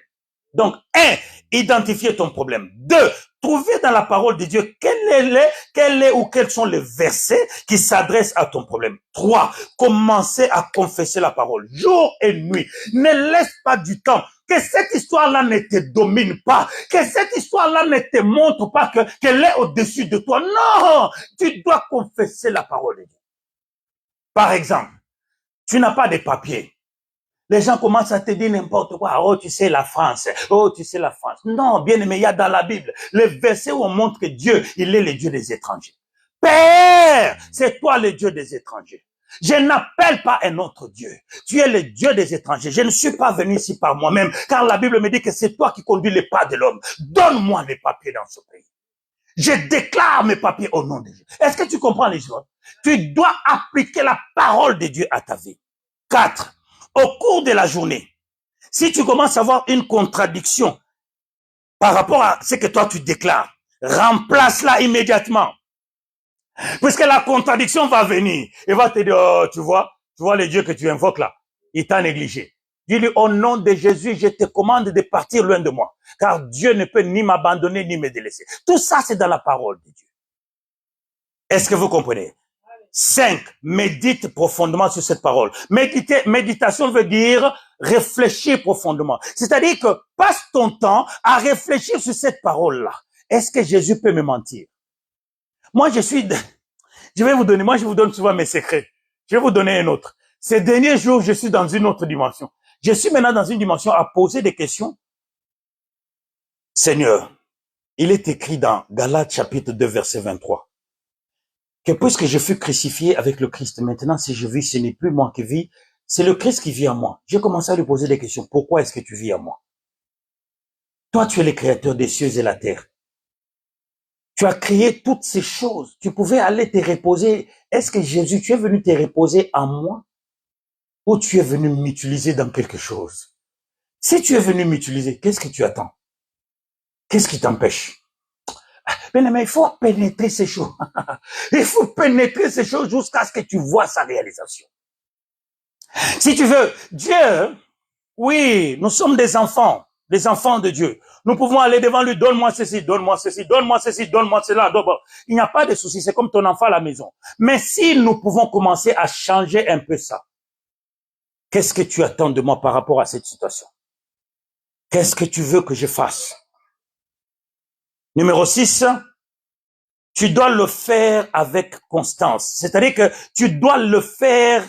Speaker 1: Donc, 1, identifier ton problème. 2, trouver dans la parole de Dieu quels sont les versets qui s'adressent à ton problème. 3, commencer à confesser la parole, jour et nuit. Ne laisse pas du temps. que cette histoire-là ne te domine pas, que cette histoire-là ne te montre pas qu'elle est au-dessus de toi. Non, tu dois confesser la parole de Dieu. Par exemple, tu n'as pas de papiers. Les gens commencent à te dire n'importe quoi. Oh, tu sais la France. Oh, tu sais la France. Non, bien aimé, il y a dans la Bible le verset où on montre que Dieu, il est le Dieu des étrangers. Père, c'est toi le Dieu des étrangers. Je n'appelle pas un autre Dieu. Tu es le Dieu des étrangers. Je ne suis pas venu ici par moi-même, car la Bible me dit que c'est toi qui conduis les pas de l'homme. Donne-moi les papiers dans ce pays. Je déclare mes papiers au nom de Dieu. Est-ce que tu comprends les choses? Tu dois appliquer la parole de Dieu à ta vie. 4. Au cours de la journée, si tu commences à avoir une contradiction par rapport à ce que toi tu déclares, remplace-la immédiatement. Puisque la contradiction va venir. Il va te dire, oh, tu vois le Dieu que tu invoques là, il t'a négligé. Dis-lui, au nom de Jésus, je te commande de partir loin de moi. Car Dieu ne peut ni m'abandonner, ni me délaisser. Tout ça, c'est dans la parole de Dieu. Est-ce que vous comprenez? 5. Médite profondément sur cette parole. Méditation veut dire réfléchir profondément. C'est-à-dire que passe ton temps à réfléchir sur cette parole-là. Est-ce que Jésus peut me mentir? Moi, je vous donne souvent mes secrets. Je vais vous donner un autre. Ces derniers jours, je suis dans une autre dimension. Je suis maintenant dans une dimension à poser des questions. Seigneur, il est écrit dans Galates chapitre 2, verset 23. Que puisque je fus crucifié avec le Christ, maintenant si je vis, ce n'est plus moi qui vis, c'est le Christ qui vit en moi. J'ai commencé à lui poser des questions. Pourquoi est-ce que tu vis en moi? Toi, tu es le créateur des cieux et la terre. Tu as créé toutes ces choses. Tu pouvais aller te reposer. Est-ce que Jésus, tu es venu te reposer en moi? Ou tu es venu m'utiliser dans quelque chose? Si tu es venu m'utiliser, qu'est-ce que tu attends? Qu'est-ce qui t'empêche? Mais il faut pénétrer ces choses. Il faut pénétrer ces choses jusqu'à ce que tu vois sa réalisation. Si tu veux, Dieu, oui, nous sommes des enfants de Dieu. Nous pouvons aller devant lui, donne-moi ceci, donne-moi ceci, donne-moi ceci, donne-moi cela. Il n'y a pas de souci, c'est comme ton enfant à la maison. Mais si nous pouvons commencer à changer un peu ça, qu'est-ce que tu attends de moi par rapport à cette situation? Qu'est-ce que tu veux que je fasse? Numéro 6, tu dois le faire avec constance. C'est-à-dire que tu dois le faire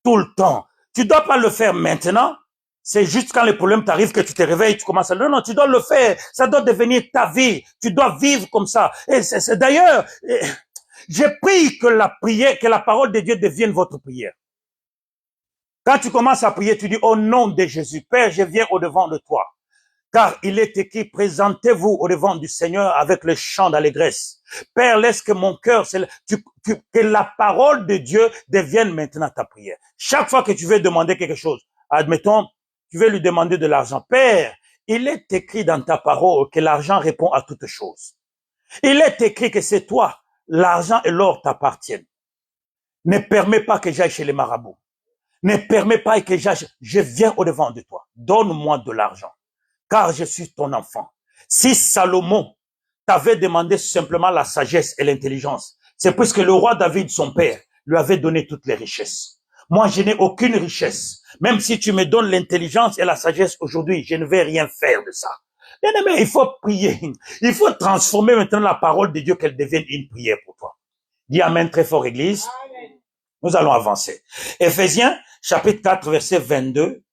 Speaker 1: tout le temps. Tu dois pas le faire maintenant. C'est juste quand les problèmes t'arrivent que tu te réveilles, tu commences à... Non, tu dois le faire. Ça doit devenir ta vie. Tu dois vivre comme ça. Et d'ailleurs, je prie que la prière, que la parole de Dieu devienne votre prière. Quand tu commences à prier, tu dis, au nom de Jésus, Père, je viens au devant de toi. Car il est écrit, présentez-vous au devant du Seigneur avec le chant d'allégresse. Père, laisse que mon cœur, que la parole de Dieu devienne maintenant ta prière. Chaque fois que tu veux demander quelque chose, admettons, tu veux lui demander de l'argent. Père, il est écrit dans ta parole que l'argent répond à toutes choses. Il est écrit que c'est toi, l'argent et l'or t'appartiennent. Ne permets pas que j'aille chez les marabouts. Ne permets pas que j'aille, je viens au devant de toi. Donne-moi de l'argent. Car je suis ton enfant. Si Salomon t'avait demandé simplement la sagesse et l'intelligence, c'est puisque le roi David, son père, lui avait donné toutes les richesses. Moi, je n'ai aucune richesse. Même si tu me donnes l'intelligence et la sagesse aujourd'hui, je ne vais rien faire de ça. Bien aimé, il faut prier. Il faut transformer maintenant la parole de Dieu qu'elle devienne une prière pour toi. Dis amen très fort, Église. Amen. Nous allons avancer. Éphésiens, chapitre 4, verset 22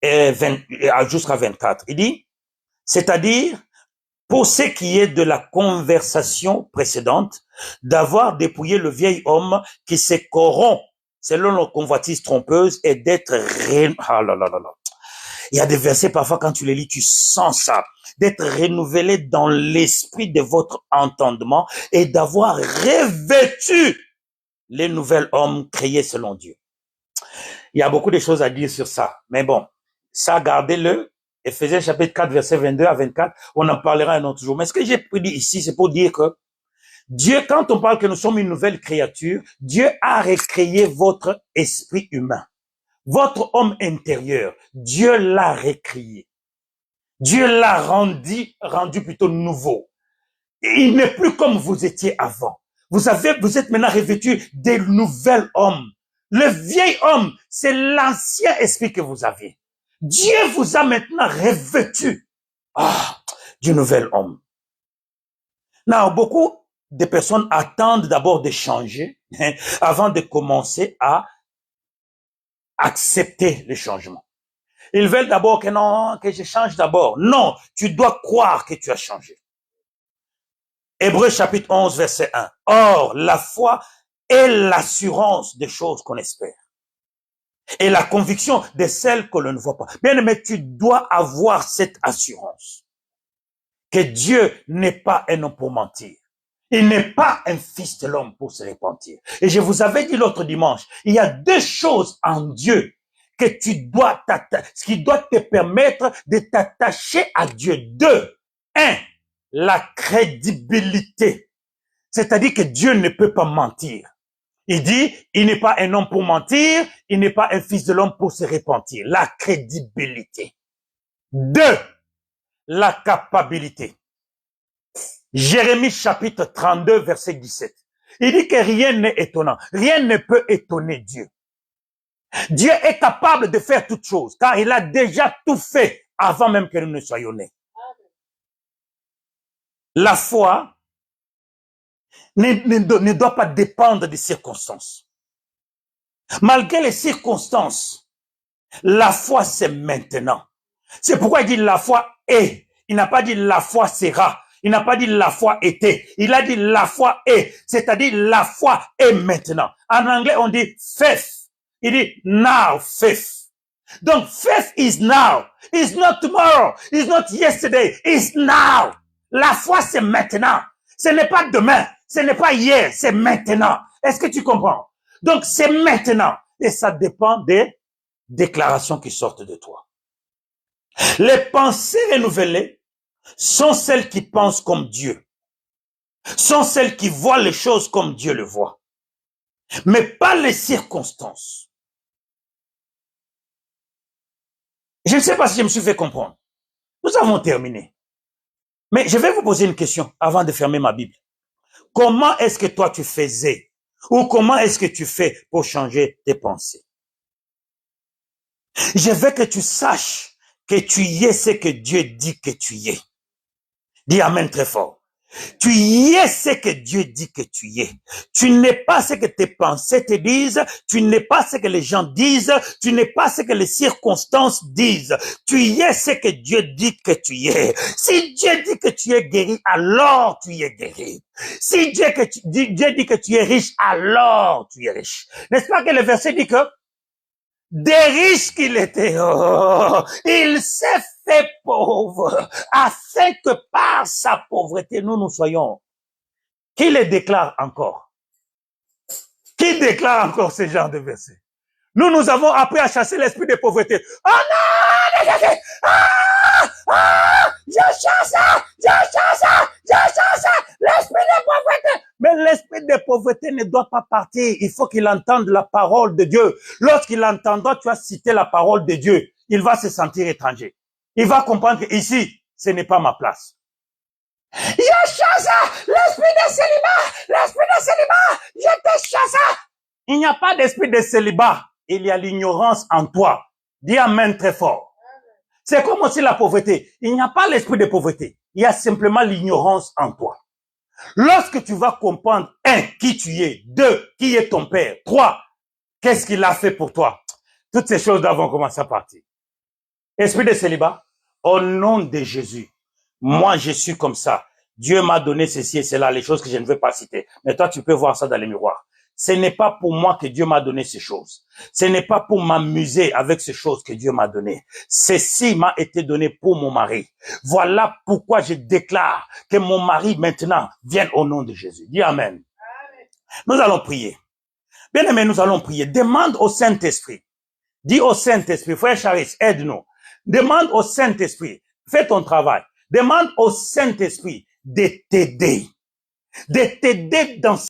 Speaker 1: et jusqu'à 24. Il dit, c'est-à-dire, pour ce qui est de la conversation précédente, d'avoir dépouillé le vieil homme qui se corrompt selon nos convoitises trompeuses et d'être Il y a des versets, parfois, quand tu les lis, tu sens ça. D'être renouvelé dans l'esprit de votre entendement et d'avoir revêtu les nouveaux hommes créés selon Dieu. Il y a beaucoup de choses à dire sur ça. Mais bon, ça, gardez-le. Éphésiens chapitre 4, verset 22 à 24. On en parlera un autre jour. Mais ce que j'ai dit ici, c'est pour dire que Dieu, quand on parle que nous sommes une nouvelle créature, Dieu a recréé votre esprit humain. Votre homme intérieur, Dieu l'a recréé. Dieu l'a rendu plutôt nouveau. Il n'est plus comme vous étiez avant. Vous êtes maintenant revêtu des nouveaux hommes. Le vieil homme, c'est l'ancien esprit que vous aviez. Dieu vous a maintenant revêtu du nouvel homme. Now, beaucoup de personnes attendent d'abord de changer avant de commencer à accepter le changement. Ils veulent d'abord que non, que je change d'abord. Non, tu dois croire que tu as changé. Hébreux chapitre 11, verset 1. Or, la foi est l'assurance des choses qu'on espère et la conviction de celles que l'on ne voit pas. Bien aimé, tu dois avoir cette assurance que Dieu n'est pas un homme pour mentir. Il n'est pas un fils de l'homme pour se repentir. Et je vous avais dit l'autre dimanche, il y a deux choses en Dieu que tu dois ce qui doit te permettre de t'attacher à Dieu. Deux. Un, la crédibilité. C'est-à-dire que Dieu ne peut pas mentir. Il dit, il n'est pas un homme pour mentir, il n'est pas un fils de l'homme pour se repentir. La crédibilité. Deux, la capacité. Jérémie chapitre 32, verset 17. Il dit que rien n'est étonnant. Rien ne peut étonner Dieu. Dieu est capable de faire toutes choses, car il a déjà tout fait avant même que nous ne soyons nés. La foi ne doit pas dépendre des circonstances. Malgré les circonstances, la foi c'est maintenant. C'est pourquoi il dit la foi est. Il n'a pas dit la foi sera. Il n'a pas dit la foi était. Il a dit la foi est. C'est-à-dire la foi est maintenant. En anglais, on dit faith. Il dit now faith. Donc faith is now. It's not tomorrow. It's not yesterday. It's now. La foi c'est maintenant. Ce n'est pas demain. Ce n'est pas hier. C'est maintenant. Est-ce que tu comprends? Donc c'est maintenant. Et ça dépend des déclarations qui sortent de toi. Les pensées renouvelées sont celles qui pensent comme Dieu, sont celles qui voient les choses comme Dieu le voit, mais pas les circonstances. Je ne sais pas si je me suis fait comprendre. Nous avons terminé. Mais je vais vous poser une question avant de fermer ma Bible. Comment est-ce que toi tu faisais ou comment est-ce que tu fais pour changer tes pensées? Je veux que tu saches que tu y es ce que Dieu dit que tu y es. Dis amen très fort. Tu y es ce que Dieu dit que tu y es. Tu n'es pas ce que tes pensées te disent. Tu n'es pas ce que les gens disent. Tu n'es pas ce que les circonstances disent. Tu y es ce que Dieu dit que tu y es. Si Dieu dit que tu es guéri, alors tu y es guéri. Si Dieu dit que tu es riche, alors tu es riche. N'est-ce pas que le verset dit que des riches qu'il était, il s'est fait pauvre, afin que par sa pauvreté, nous soyons. Qui le déclare encore? Qui déclare encore ce genre de verset? Nous avons appris à chasser l'esprit de pauvreté. Oh non! Je chasse l'esprit de pauvreté. Mais l'esprit de pauvreté ne doit pas partir. Il faut qu'il entende la parole de Dieu. Lorsqu'il entendra, tu as cité la parole de Dieu, il va se sentir étranger. Il va comprendre que ici, ce n'est pas ma place. Je chasse l'esprit de célibat, je te chasse. Il n'y a pas d'esprit de célibat. Il y a l'ignorance en toi. Dis amen très fort. C'est comme aussi la pauvreté. Il n'y a pas l'esprit de pauvreté. Il y a simplement l'ignorance en toi. Lorsque tu vas comprendre, 1, qui tu es, 2, qui est ton père, 3, qu'est-ce qu'il a fait pour toi, toutes ces choses vont commencer à partir. Esprit de célibat, au nom de Jésus, moi je suis comme ça. Dieu m'a donné ceci et cela, les choses que je ne veux pas citer. Mais toi, tu peux voir ça dans les miroirs. Ce n'est pas pour moi que Dieu m'a donné ces choses. Ce n'est pas pour m'amuser avec ces choses que Dieu m'a donné. Ceci m'a été donné pour mon mari. Voilà pourquoi je déclare que mon mari maintenant vienne au nom de Jésus. Dis amen. Amen. Nous allons prier. Bien aimé, nous allons prier. Demande au Saint-Esprit. Dis au Saint-Esprit, frère Charis, aide-nous. Demande au Saint-Esprit, fais ton travail. Demande au Saint-Esprit de t'aider dans